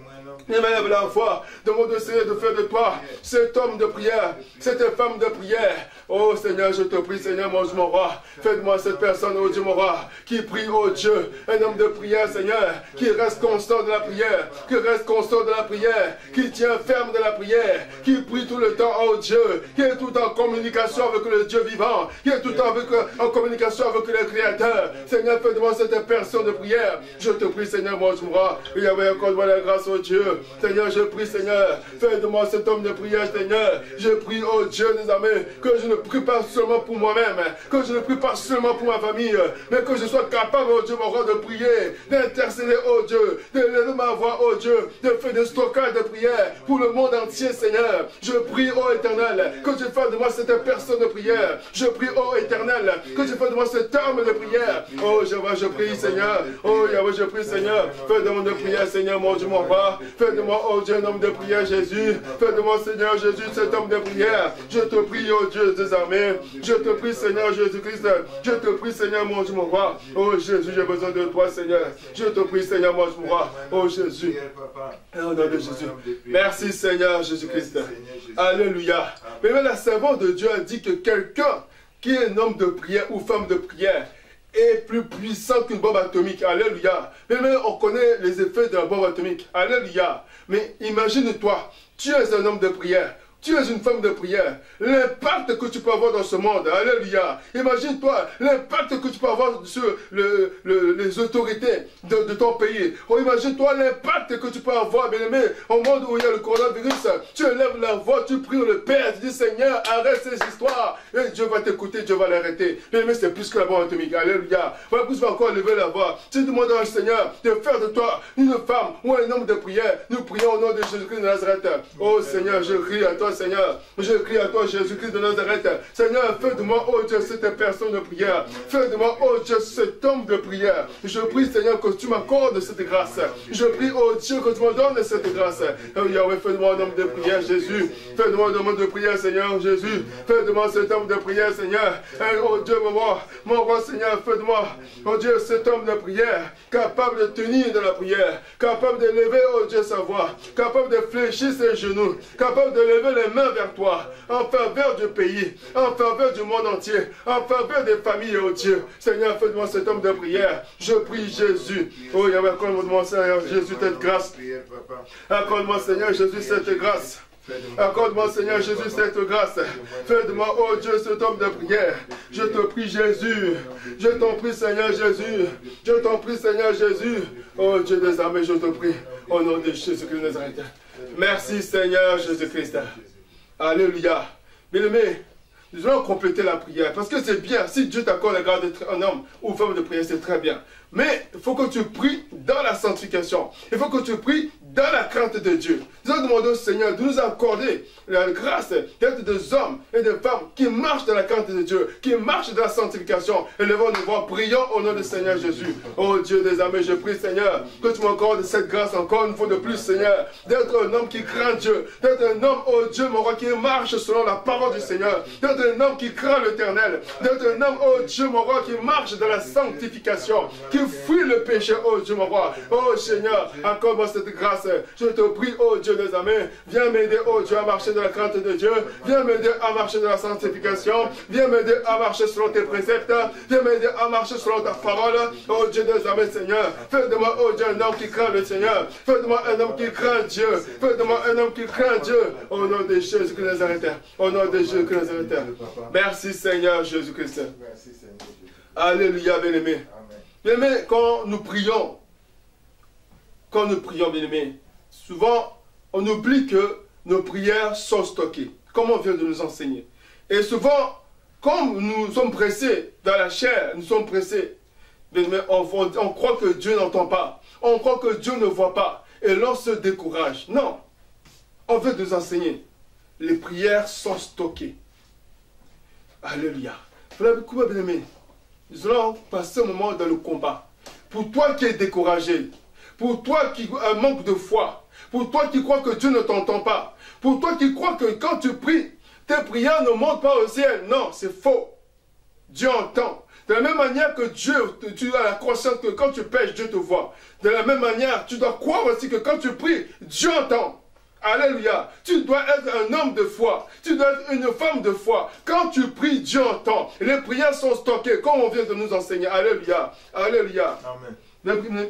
Élève la foi, demande au Seigneur de faire de toi cet homme de prière, cette femme de prière. Oh Seigneur, je te prie, Seigneur, mon Dieu, mon roi. Fais de moi cette personne, oh Dieu, mon roi, qui prie, oh Dieu, un homme de prière, Seigneur, qui reste constant de la prière, qui reste constant de la prière, qui tient ferme de la prière, qui prie tout le temps, oh Dieu, qui est tout en communication avec le Dieu vivant, qui est tout le temps en communication avec le Créateur. Seigneur, fais de moi cette personne de prière. Je te prie, Seigneur, mon Dieu, mon roi. Et accorde-moi la grâce, oh Dieu. Seigneur, je prie, Seigneur, fais de moi cet homme de prière, Seigneur. Je prie, oh Dieu, désormais, que je ne prie pas seulement pour moi-même, que je ne prie pas seulement pour ma famille, mais que je sois capable, oh Dieu, mon roi, de prier, d'intercéder, oh Dieu, de lever ma voix, oh Dieu, de faire des stockages de prière pour le monde entier, Seigneur. Je prie, oh Éternel, que tu fasses de moi cette personne de prière. Je prie, oh Éternel, que tu fasses de moi cet homme de prière. Oh Jéhovah, je prie, Seigneur. Oh Yahweh, je prie, Seigneur. Fais de moi de prière, Seigneur, mon Dieu, mon roi. Fais de moi, oh Dieu, un homme de prière, Jésus. Fais de moi, Seigneur Jésus, cet homme de prière. Je te prie, oh Dieu des armées. Je te prie, Seigneur Jésus-Christ. Je te prie, Seigneur, mon Dieu, mon roi. Oh Jésus, j'ai besoin de toi, Seigneur. Je te prie, Seigneur, mon Dieu, mon roi. Oh Jésus. Et au nom de Jésus. Merci, Seigneur Jésus-Christ. Alléluia. Mais même la servante de Dieu a dit que quelqu'un qui est un homme de prière ou femme de prière est plus puissant qu'une bombe atomique. Alléluia. Mais même on connaît les effets de la bombe atomique. Alléluia. Mais imagine-toi, tu es un homme de prière. Tu es une femme de prière. L'impact que tu peux avoir dans ce monde. Alléluia. Imagine-toi l'impact que tu peux avoir sur les autorités de ton pays. Oh, imagine-toi l'impact que tu peux avoir, bien-aimé, au monde où il y a le coronavirus. Tu élèves la voix, tu pries le Père, tu dis Seigneur, arrête ces histoires. Et Dieu va t'écouter, Dieu va l'arrêter. Bien-aimé, c'est plus que la bombe atomique. Alléluia. Voilà, tu vas encore lever la voix. Tu demandes au Seigneur de faire de toi une femme ou un homme de prière. Nous prions au nom de Jésus-Christ de Nazareth. Oh Seigneur, je crie à toi, Seigneur, je crie à toi, Jésus-Christ de Nazareth. Seigneur, fais de moi, oh Dieu, cette personne de prière. Fais de moi, oh Dieu, cet homme de prière. Je prie, Seigneur, que tu m'accordes cette grâce. Je prie, oh Dieu, que tu me donnes cette grâce. Oh Yahweh, fais de moi un homme de prière, Jésus. Fais de moi un homme de prière, Seigneur, Jésus. Fais de moi cet homme de prière, Seigneur. Oh Dieu, mon roi, Seigneur, fais de moi, oh Dieu, cet homme de prière, capable de tenir de la prière, capable de lever, oh Dieu, sa voix, capable de fléchir ses genoux, capable de lever les mains vers toi, en faveur du pays, en faveur du monde entier, en faveur des familles, oh Dieu. Seigneur, fais-moi cet homme de prière. Je prie Jésus. Oh Yahweh, accorde-moi, Seigneur Jésus, cette grâce. Accorde-moi, Seigneur Jésus, cette grâce. Accorde-moi, Seigneur Jésus, cette grâce. Fais de moi, oh Dieu, cet homme de prière. Je te prie, Jésus. Je t'en prie, Seigneur Jésus. Je t'en prie, Seigneur Jésus. Oh Dieu des armées, je te prie. Au nom de Jésus-Christ de Nazareth. Merci, Seigneur Jésus-Christ. Alléluia. Bien-aimé, nous allons compléter la prière. Parce que c'est bien. Si Dieu t'accorde la grâce d'être un homme ou femme de prière, c'est très bien. Mais il faut que tu pries dans la sanctification. Il faut que tu pries dans la crainte de Dieu. Nous allons demander au Seigneur de nous accorder la grâce d'être des hommes et des femmes qui marchent dans la crainte de Dieu, qui marchent dans la sanctification. Élevons-nous voir, prions au nom du Seigneur Jésus. Oh Dieu des armées, je prie Seigneur, que tu m'accordes cette grâce encore une fois de plus Seigneur, d'être un homme qui craint Dieu, d'être un homme, oh Dieu mon roi, qui marche selon la parole du Seigneur, d'être un homme qui craint l'Éternel, d'être un homme, oh Dieu mon roi, qui marche dans la sanctification, qui fuit le péché, oh Dieu mon roi. Oh Seigneur, accorde-moi cette grâce. Je te prie, oh Dieu des armées, viens m'aider, oh Dieu, à marcher dans la crainte de Dieu. Viens m'aider à marcher dans la sanctification. Viens m'aider à marcher selon tes préceptes. Viens m'aider à marcher selon ta parole. Oh Dieu des armées, Seigneur. Fais de moi, oh Dieu, un homme qui craint le Seigneur. Fais de moi un homme qui craint Dieu. Fais de moi un homme qui craint Dieu. Au nom de Jésus-Christ de Nazareth. Au nom de Jésus-Christ de Nazareth. Merci Seigneur Jésus-Christ. Alléluia, bien-aimé. Bien-aimé, quand nous prions, bien-aimé, souvent, on oublie que nos prières sont stockées, comme on vient de nous enseigner. Et souvent, comme nous sommes pressés dans la chair, nous sommes pressés, bien-aimé, on croit que Dieu n'entend pas. On croit que Dieu ne voit pas. Et l'on se décourage. Non. On veut nous enseigner. Les prières sont stockées. Alléluia. Bien-aimé, nous allons passer un moment dans le combat. Pour toi qui es découragé, pour toi qui as un manque de foi, pour toi qui crois que Dieu ne t'entend pas, pour toi qui crois que quand tu pries, tes prières ne montent pas au ciel. Non, c'est faux. Dieu entend. De la même manière que Dieu, tu as la conscience que quand tu pêches, Dieu te voit. De la même manière, tu dois croire aussi que quand tu pries, Dieu entend. Alléluia. Tu dois être un homme de foi. Tu dois être une femme de foi. Quand tu pries, Dieu entend. Les prières sont stockées, comme on vient de nous enseigner. Alléluia. Alléluia. Amen.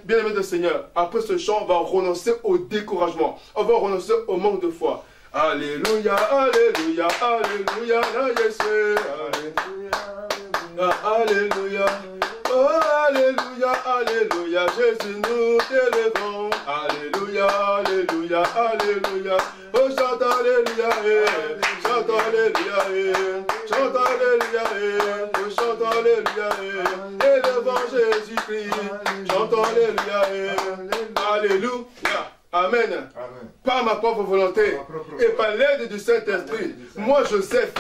Bien-aimé du Seigneur, après ce chant, on va renoncer au découragement. On va renoncer au manque de foi. Alléluia, alléluia, alléluia, alléluia, alléluia. Oh, alléluia, alléluia, Jésus, nous t'élevons. Alléluia, alléluia, alléluia. Oh, chante alléluia, chante alléluia, chante alléluia, oh, chante alléluia, élevons Jésus-Christ, chante alléluia, alléluia. Amen. Amen. Par ma propre volonté et par l'aide du Saint-Esprit, moi Joseph,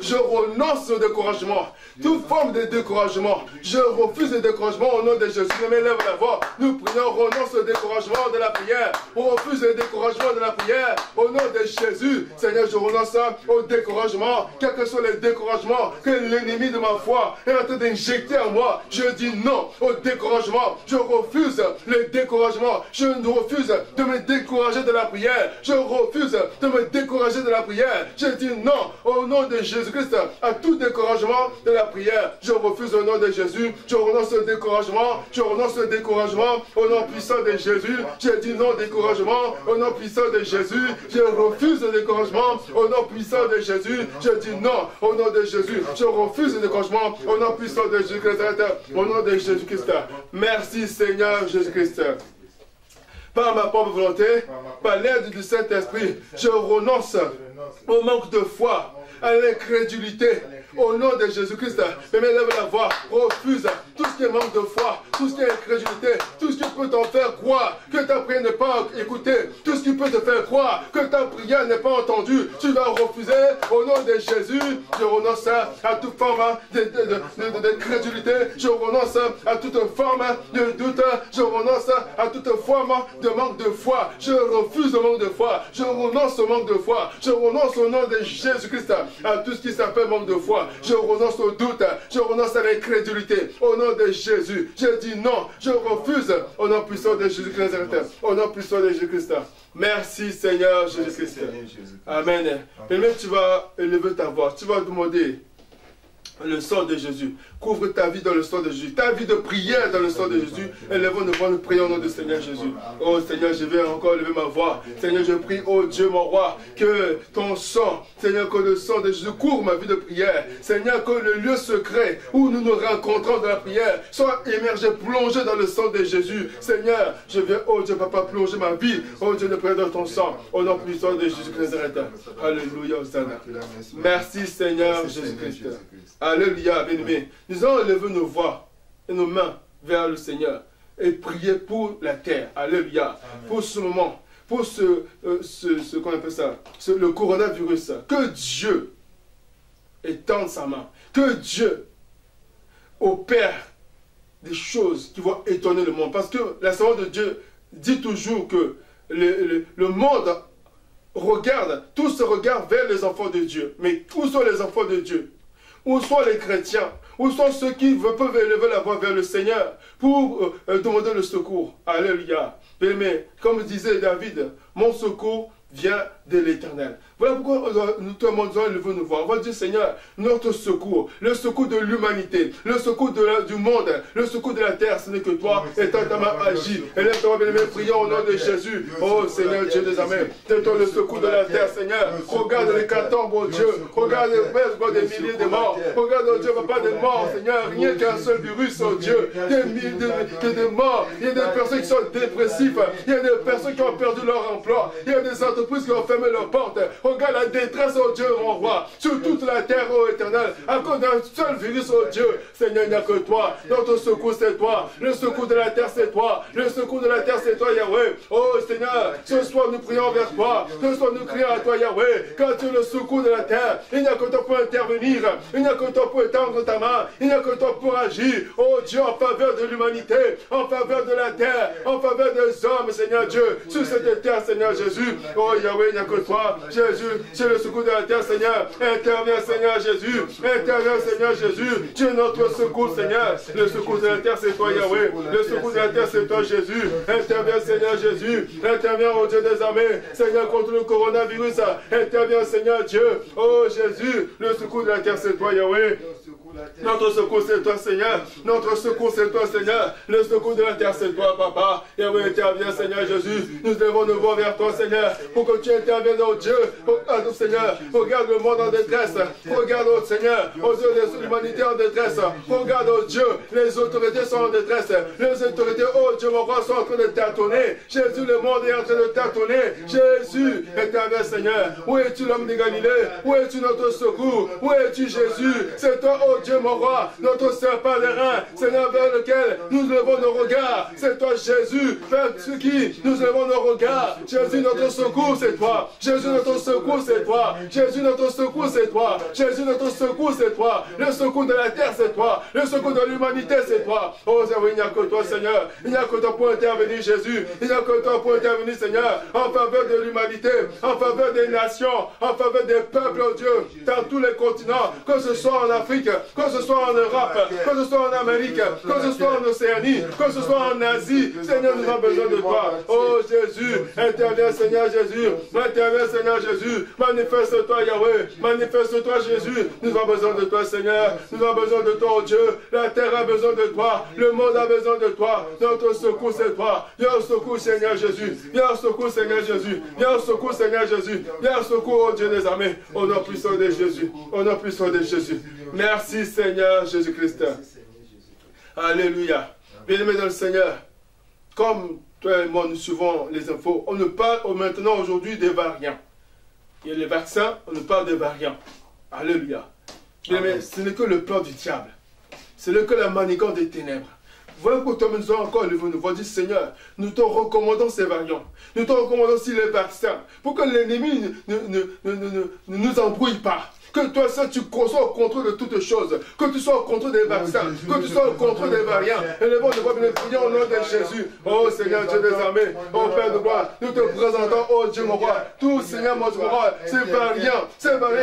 je renonce au découragement. Toute forme de découragement, je refuse le découragement au nom de Jésus. Je m'élève la voix. Nous prions, on renonce au découragement de la prière. On refuse le découragement de la prière au nom de Jésus. Seigneur, je renonce au découragement. Quels que soient les découragements que l'ennemi de ma foi est en train d'injecter en moi, je dis non au découragement. Je refuse le découragement. Je refuse de me décourager de la prière. Je refuse de me décourager de la prière. Je dis non au nom de Jésus-Christ à tout découragement de la prière. Je refuse au nom de Jésus. Je renonce au découragement. Je renonce au découragement au nom puissant de Jésus. Je dis non au découragement au nom puissant de Jésus. Je refuse le découragement au nom puissant de Jésus. Je dis non au nom de Jésus. Je refuse le découragement au nom puissant de Jésus-Christ. Au nom de Jésus-Christ. Merci Seigneur Jésus-Christ. Par ma propre volonté, par l'aide du Saint-Esprit, je renonce au manque de foi, à l'incrédulité. Au nom de Jésus-Christ, mais lève la voix, refuse tout ce qui est manque de foi, tout ce qui est incrédulité, tout ce qui peut t'en faire croire que ta prière n'est pas écoutée, tout ce qui peut te faire croire que ta prière n'est pas entendue. Tu vas refuser au nom de Jésus. Je renonce à toute forme d'incrédulité, je renonce à toute forme de doute, je renonce à toute forme de manque de foi. Je refuse le manque de foi, je renonce au manque de foi, je renonce au nom de Jésus-Christ à tout ce qui s'appelle manque de foi. Je renonce au doute, je renonce à l'incrédulité. Au nom de Jésus, je dis non, je refuse au nom puissant de Jésus-Christ. Au nom puissant de Jésus-Christ. Merci Seigneur Jésus-Christ. Amen. Et même tu vas élever ta voix, tu vas demander le sang de Jésus. Couvre ta vie dans le sang de Jésus. Ta vie de prière dans le sang de Jésus. Élève-nous devant nous, prions au nom du Seigneur Jésus. Oh Seigneur, je vais encore lever ma voix. Seigneur, je prie, oh Dieu mon roi, que ton sang, Seigneur, que le sang de Jésus couvre ma vie de prière. Seigneur, que le lieu secret où nous nous rencontrons dans la prière soit émergé, plongé dans le sang de Jésus. Seigneur, je viens, oh Dieu, Papa, plonger ma vie. Oh Dieu, de prière dans ton sang. Au nom puissant de Jésus-Christ. Alléluia, Hosanna. Merci Seigneur Jésus-Christ. Alléluia, bien-aimés. Nous allons lever nos voix et nos mains vers le Seigneur et prier pour la terre. Alléluia. Amen. Pour ce moment, pour qu'on appelle ça, le coronavirus. Que Dieu étende sa main. Que Dieu opère des choses qui vont étonner le monde. Parce que la parole de Dieu dit toujours que le monde regarde, tous se regardent vers les enfants de Dieu. Mais où sont les enfants de Dieu? Où sont les chrétiens? Où sont ceux qui peuvent élever la voix vers le Seigneur pour demander le secours? Alléluia. Mais comme disait David, mon secours vient de l'Éternel. Voilà pourquoi nous tout le monde doit lever nos voix. On va dire, Seigneur, notre secours, le secours de l'humanité, le secours du monde, le secours de la terre, ce n'est que toi, et ta main agit. Élève ta main, bien-aimé, prions au nom de Jésus. Oh Seigneur, Dieu des armées, c'est toi le secours de la terre, Seigneur. Regarde les hécatombe, oh Dieu. Regarde les milliers de morts. Regarde, oh Dieu, Papa, des morts, Seigneur. Rien qu'un seul virus, oh Dieu. Des milliers de morts. Il y a des personnes qui sont dépressives. Il y a des personnes qui ont perdu leur emploi. Il y a des entreprises qui ont fermé leurs portes. Regarde la détresse, oh Dieu, mon roi, sur toute la terre, oh Éternel, à cause d'un seul virus, oh Dieu. Seigneur, il n'y a que toi. Notre secours, c'est toi. Le secours de la terre, c'est toi. Le secours de la terre, c'est toi, Yahweh. Oh Seigneur, ce soir, nous prions vers toi. Ce soir, nous crions à toi, Yahweh. Quand tu es le secours de la terre, il n'y a que toi pour intervenir. Il n'y a que toi pour étendre ta main. Il n'y a que toi pour agir. Oh Dieu, en faveur de l'humanité, en faveur de la terre, en faveur des hommes, Seigneur Dieu, sur cette terre, Seigneur Jésus. Oh Yahweh, il n'y a que toi. Jésus, c'est le secours de la terre, Seigneur. Interviens, Seigneur Jésus. Interviens, Seigneur Jésus. Tu es notre secours, Seigneur. Le secours de la terre, c'est toi, Yahweh. Le secours de la terre, c'est toi, Jésus. Interviens, Seigneur Jésus. Interviens, oh Dieu des armées. Seigneur, contre le coronavirus. Interviens, Seigneur Dieu. Oh Jésus, le secours de la terre, c'est toi, Yahweh. Notre secours, c'est toi, Seigneur. Notre secours, c'est toi, Seigneur. Le secours de la terre, c'est toi, Papa. Yahweh, interviens, Seigneur Jésus. Nous devons nous voir vers toi, Seigneur, pour que tu interviennes, oh Dieu. Regarde, Seigneur. Regarde le monde en détresse. Regarde, oh Seigneur. Oh Dieu, l'humanité en détresse. Regarde, oh Dieu. Les autorités sont en détresse. Les autorités, oh Dieu, mon roi, sont en train de tâtonner. Jésus, le monde est en train de tâtonner. Jésus, interviens, Seigneur. Où es-tu, l'homme de Galilée? Où es-tu, notre secours? Où es-tu, Jésus? C'est toi, oh Dieu, mon roi, notre serpent des reins, Seigneur, vers lequel nous levons nos regards. C'est toi, Jésus, vers qui nous levons nos regards. Jésus, notre secours, c'est toi. Jésus, notre secours, c'est toi. Jésus, notre secours, c'est toi. Jésus, notre secours, c'est toi. Le secours de la terre, c'est toi. Le secours de l'humanité, c'est toi. Oh, il n'y a que toi, Seigneur. Il n'y a que toi pour intervenir, Jésus. Il n'y a que toi pour intervenir, Seigneur, en faveur de l'humanité, en faveur des nations, en faveur des peuples, oh Dieu, dans tous les continents, que ce soit en Afrique, que ce soit en Europe, que ce soit en Amérique, que ce soit en Océanie, que ce soit en Asie. Seigneur, nous avons besoin de toi. Oh Jésus, interviens, Seigneur Jésus. Interviens, Seigneur Jésus. Manifeste-toi, Yahweh. Manifeste-toi, Jésus. Nous avons besoin de toi, Seigneur. Nous avons besoin de toi, oh Dieu. La terre a besoin de toi. Le monde a besoin de toi. Notre secours, c'est toi. Viens au secours, Seigneur Jésus. Viens au secours, Seigneur Jésus. Viens au secours, Seigneur Jésus. Viens au secours, oh Dieu des armées. Au nom puissant de Jésus. Au nom puissant de Jésus. Merci, Seigneur Jésus-Christ. Alléluia. Bien-aimés dans le Seigneur, comme toi et moi nous suivons les infos, on ne parle maintenant aujourd'hui des variants. Il y a les vaccins, on ne parle des variants. Alléluia. Bien-aimés, ce n'est que le plan du diable. Ce n'est que la manigance des ténèbres. Voilà pourquoi nous avons encore levé nous dit, Seigneur, nous te recommandons ces variants. Nous te recommandons aussi les vaccins. Pour que l'ennemi ne nous embrouille pas. Que toi seul tu sois au contrôle de toutes choses. Que tu sois au contrôle des vaccins. Que tu sois au contrôle des variants. Élevons de voix, nous prions au nom de Jésus. Oh Seigneur Dieu des armées. Oh Père de gloire. Nous te présentons, oh Dieu mon roi. Tout Seigneur mon roi. Ces variants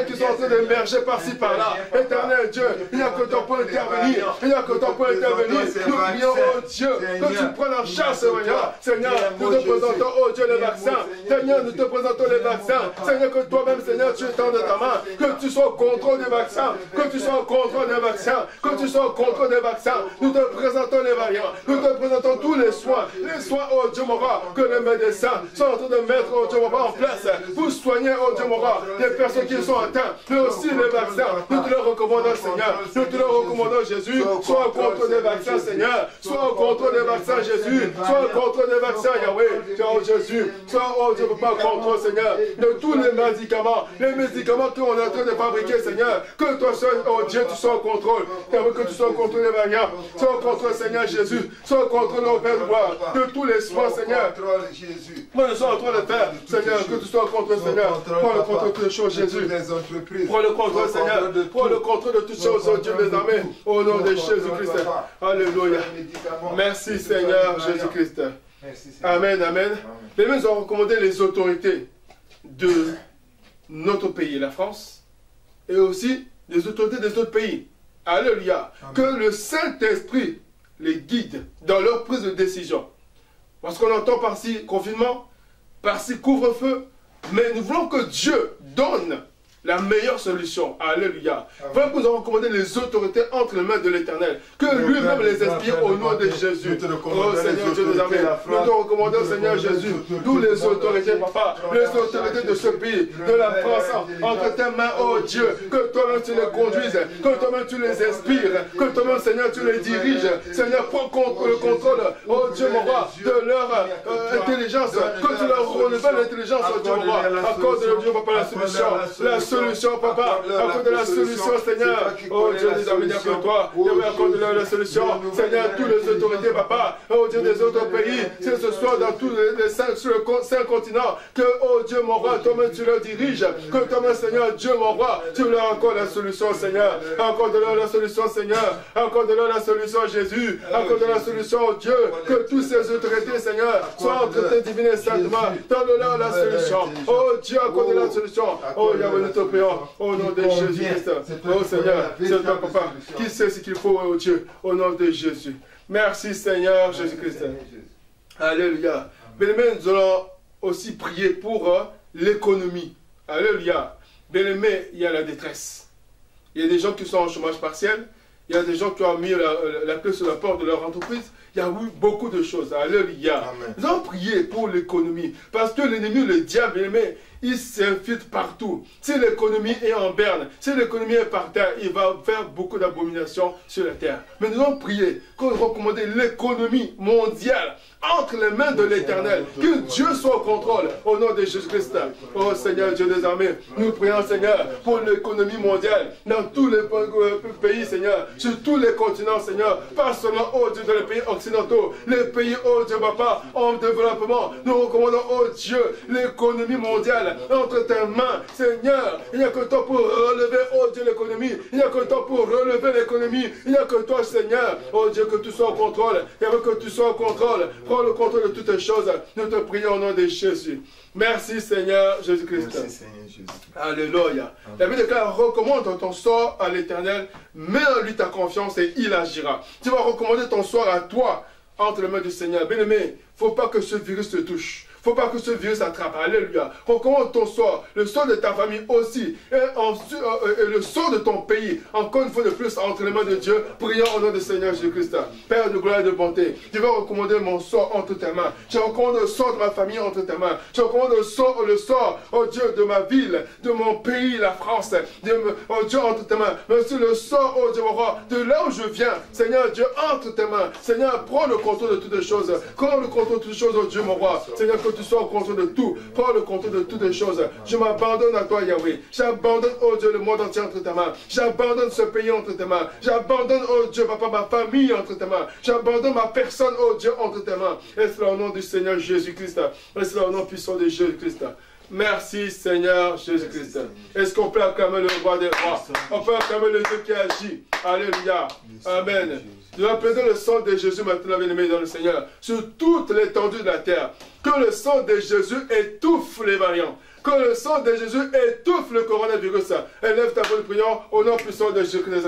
qui sont en train d'émerger par-ci par-là. Éternel Dieu. Il n'y a que toi pour intervenir. Il n'y a que toi pour intervenir. Nous prions, oh Dieu. Que tu prennes en charge ces variants. Seigneur, nous te présentons, oh Dieu, les vaccins. Seigneur, nous te présentons les vaccins. Seigneur, que toi-même, Seigneur, tu étendes ta main. Que tu sois au contrôle des vaccins, que tu sois au contrôle des vaccins, que tu sois au contrôle des vaccins. Nous te présentons les variants, nous te présentons tous les soins, oh Dieu mon roi, que les médecins sont en train de mettre, oh Dieu mon roi, en place pour soigner, oh Dieu mon roi, les personnes qui sont atteintes, mais aussi les vaccins. Nous te le recommandons, Seigneur, nous te le recommandons, Jésus, sois au contrôle des vaccins, Seigneur, sois au contrôle des vaccins, Jésus, sois au contrôle des vaccins, Yahweh, oh Jésus, sois, oh Dieu, pas au contrôle, Seigneur, de tous les médicaments qu'on est en train de fabriquer, Seigneur, que toi seul, oh Dieu, tu sois au contrôle, que tu sois au contrôle des variants, sois au contrôle, Seigneur Jésus, sois au contrôle, oh Père de gloire, de tous les soins, Seigneur. Moi, je suis en train de faire, Seigneur, que tu sois au contrôle, Seigneur, prends le contrôle de toutes les choses, Jésus, prends le contrôle, Seigneur, prends le contrôle de toutes choses, oh Dieu des armées, au nom de Jésus-Christ. Alléluia. Merci, Seigneur Jésus-Christ. Amen, amen. Les mêmes ont recommandé les autorités de notre pays, la France, et aussi les autorités des autres pays. Alléluia. Que le Saint-Esprit les guide dans leur prise de décision. Parce qu'on entend par-ci confinement, par-ci couvre-feu, mais nous voulons que Dieu donne la meilleure solution. Alléluia. Voilà que nous avons recommandé les autorités entre les mains de l'Éternel. Que lui-même les inspire au nom de Jésus. Oh Seigneur Dieu des armées. Nous te recommandons, Seigneur Jésus, nous les autorités, papa, les autorités de ce pays, de la France, entre tes mains, oh Dieu, que toi-même tu les conduises, que toi-même tu les inspires, que toi-même, Seigneur, tu les diriges. Seigneur, prends le contrôle, oh Dieu mon roi, de leur intelligence, que tu leur renouvelles l'intelligence, oh Dieu mon roi, à cause de Dieu, papa, la solution, papa, à cause de la solution, Seigneur. Oh Dieu des armées, que toi, à cause de la solution, Seigneur, toutes les autorités, papa, oh Dieu des autres pays, que ce soit dans tous les sur le 5 continents, que, oh Dieu mon roi, toi-même tu leur diriges, que toi-même, Seigneur, Dieu mon roi, tu leur accordes la solution, Seigneur, encore de leur la solution, Seigneur, encore de leur la solution, Jésus, encore de la solution, oh Dieu, que toutes ces autorités, Seigneur, soient entretées divines et saintement, donne-leur la solution, oh Dieu, accorde la solution, oh Yahweh, nous te prions, au nom de Jésus-Christ, oh Seigneur, c'est toi, papa, qui sait ce qu'il faut, oh Dieu, au nom de Jésus. Merci, Seigneur Jésus-Christ. Alléluia. Bien-aimés, nous allons aussi prier pour l'économie. Alléluia. Bien-aimés, il y a la détresse. Il y a des gens qui sont en chômage partiel. Il y a des gens qui ont mis la clé sur la porte de leur entreprise. Il y a eu beaucoup de choses. Alléluia. Nous allons prier pour l'économie. Parce que l'ennemi, le diable, bien-aimés, il s'infiltre partout. Si l'économie est en berne, si l'économie est par terre, il va faire beaucoup d'abominations sur la terre. Mais nous allons prier, qu'on recommande l'économie mondiale entre les mains de l'Éternel. Que Dieu soit au contrôle au nom de Jésus-Christ. Oh Seigneur, Dieu des armées, nous prions, Seigneur, pour l'économie mondiale dans tous les pays, Seigneur, sur tous les continents, Seigneur, pas seulement, oh Dieu, dans les pays occidentaux, les pays, oh Dieu, papa, en développement. Nous recommandons, oh Dieu, l'économie mondiale entre tes mains, Seigneur. Il n'y a que toi pour relever, oh Dieu, l'économie. Il n'y a que toi pour relever l'économie. Il n'y a que toi, Seigneur. Oh Dieu, que tu sois au contrôle. Il n'y a que tu sois au contrôle. Prends le contrôle de toutes les choses. Nous te prions au nom de Jésus. Merci, Seigneur Jésus-Christ. Merci, Seigneur Jésus. Alléluia. La Bible déclare, recommande ton sort à l'Éternel, mets en lui ta confiance et il agira. Tu vas recommander ton sort à toi entre les mains du Seigneur. Bien-aimé, il ne faut pas que ce virus te touche. Il ne faut pas que ce virus attrape. Alléluia. Recommande ton sort, le sort de ta famille aussi, et le sort de ton pays. Encore une fois de plus, entre les mains de Dieu, prions au nom du Seigneur Jésus-Christ. Père de gloire et de bonté, je vais recommander mon sort entre tes mains. Je recommande le sort de ma famille entre tes mains. Je recommande le sort, oh Dieu, de ma ville, de mon pays, la France, oh Dieu, entre tes mains. Mais aussi le sort, oh Dieu, mon roi, de là où je viens. Seigneur Dieu, entre tes mains. Seigneur, prends le contrôle de toutes les choses. Prends le contrôle de toutes les choses, oh Dieu, mon roi. Seigneur, que tu sois au contrôle de tout. Prends le contrôle de toutes les choses. Je m'abandonne à toi, Yahweh. J'abandonne, oh Dieu, le monde entier entre tes mains. J'abandonne ce pays entre tes mains. J'abandonne, oh Dieu, papa, ma famille entre tes mains. J'abandonne ma personne, oh Dieu, entre tes mains. Et cela au nom du Seigneur Jésus-Christ. Et cela au nom puissant de Jésus-Christ. Merci Seigneur Jésus-Christ. Est-ce qu'on peut acclamer le roi des rois? On peut acclamer le Dieu qui agit. Alléluia. Amen. Nous appelons le sang de Jésus maintenant, bien-aimé dans le Seigneur, sur toute l'étendue de la terre. Que le sang de Jésus étouffe les variants. Que le sang de Jésus étouffe le coronavirus. Élève ta voix de prière au nom puissant de Jésus-Christ.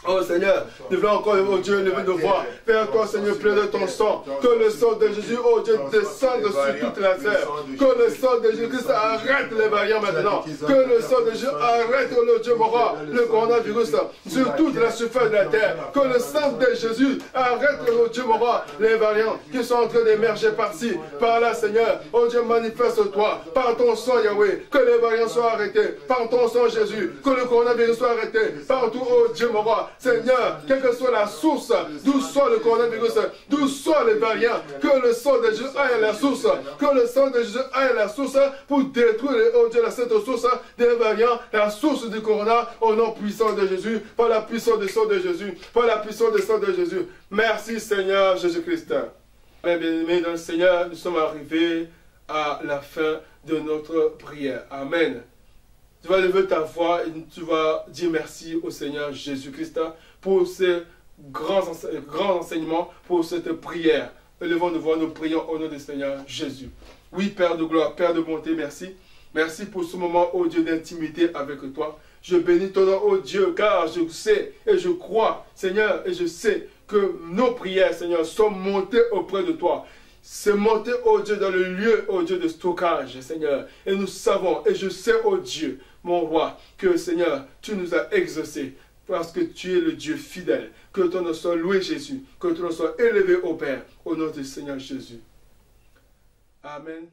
Oh Seigneur, nous voulons encore, oh Dieu, lever nos voix vers toi, Seigneur, plein de ton sang. Que le sang de Jésus, oh Dieu, descende sur toute la terre. Que le sang de Jésus arrête les variants maintenant. Que le sang de Jésus arrête, oh Dieu, mon roi, le coronavirus sur toute la surface de la terre. Que le sang de Jésus arrête, oh Dieu, mon roi, les variants qui sont en train d'émerger par-ci, par-là, Seigneur. Oh Dieu, manifeste-toi par ton sang, Yahweh. Que les variants soient arrêtés par ton sang, Jésus. Que le coronavirus soit arrêté partout, oh Dieu, mon roi. Seigneur, quelle que soit la source, d'où sort le coronavirus, d'où sort les variants, que le sang de Jésus aille à la source, que le sang de Jésus aille à la source pour détruire, oh Dieu, cette source des variants, la source du corona, au nom puissant de Jésus, par la puissance du sang de Jésus, par la puissance du sang de Jésus. Merci Seigneur Jésus-Christ. Bien-aimés dans le Seigneur, nous sommes arrivés à la fin de notre prière. Amen. Tu vas lever ta voix et tu vas dire merci au Seigneur Jésus-Christ pour ces grands enseignements, pour cette prière. Élevons nos voix, nous prions au nom du Seigneur Jésus. Oui, Père de gloire, Père de bonté, merci. Merci pour ce moment, ô Dieu, d'intimité avec toi. Je bénis ton nom, ô Dieu, car je sais et je crois, Seigneur, et je sais que nos prières, Seigneur, sont montées auprès de toi. C'est monté, ô Dieu, dans le lieu, ô Dieu, de stockage, Seigneur. Et nous savons, et je sais, ô Dieu, mon roi, que, Seigneur, tu nous as exaucés, parce que tu es le Dieu fidèle. Que ton nom soit loué, Jésus. Que ton nom soit élevé au Père, au nom du Seigneur Jésus. Amen.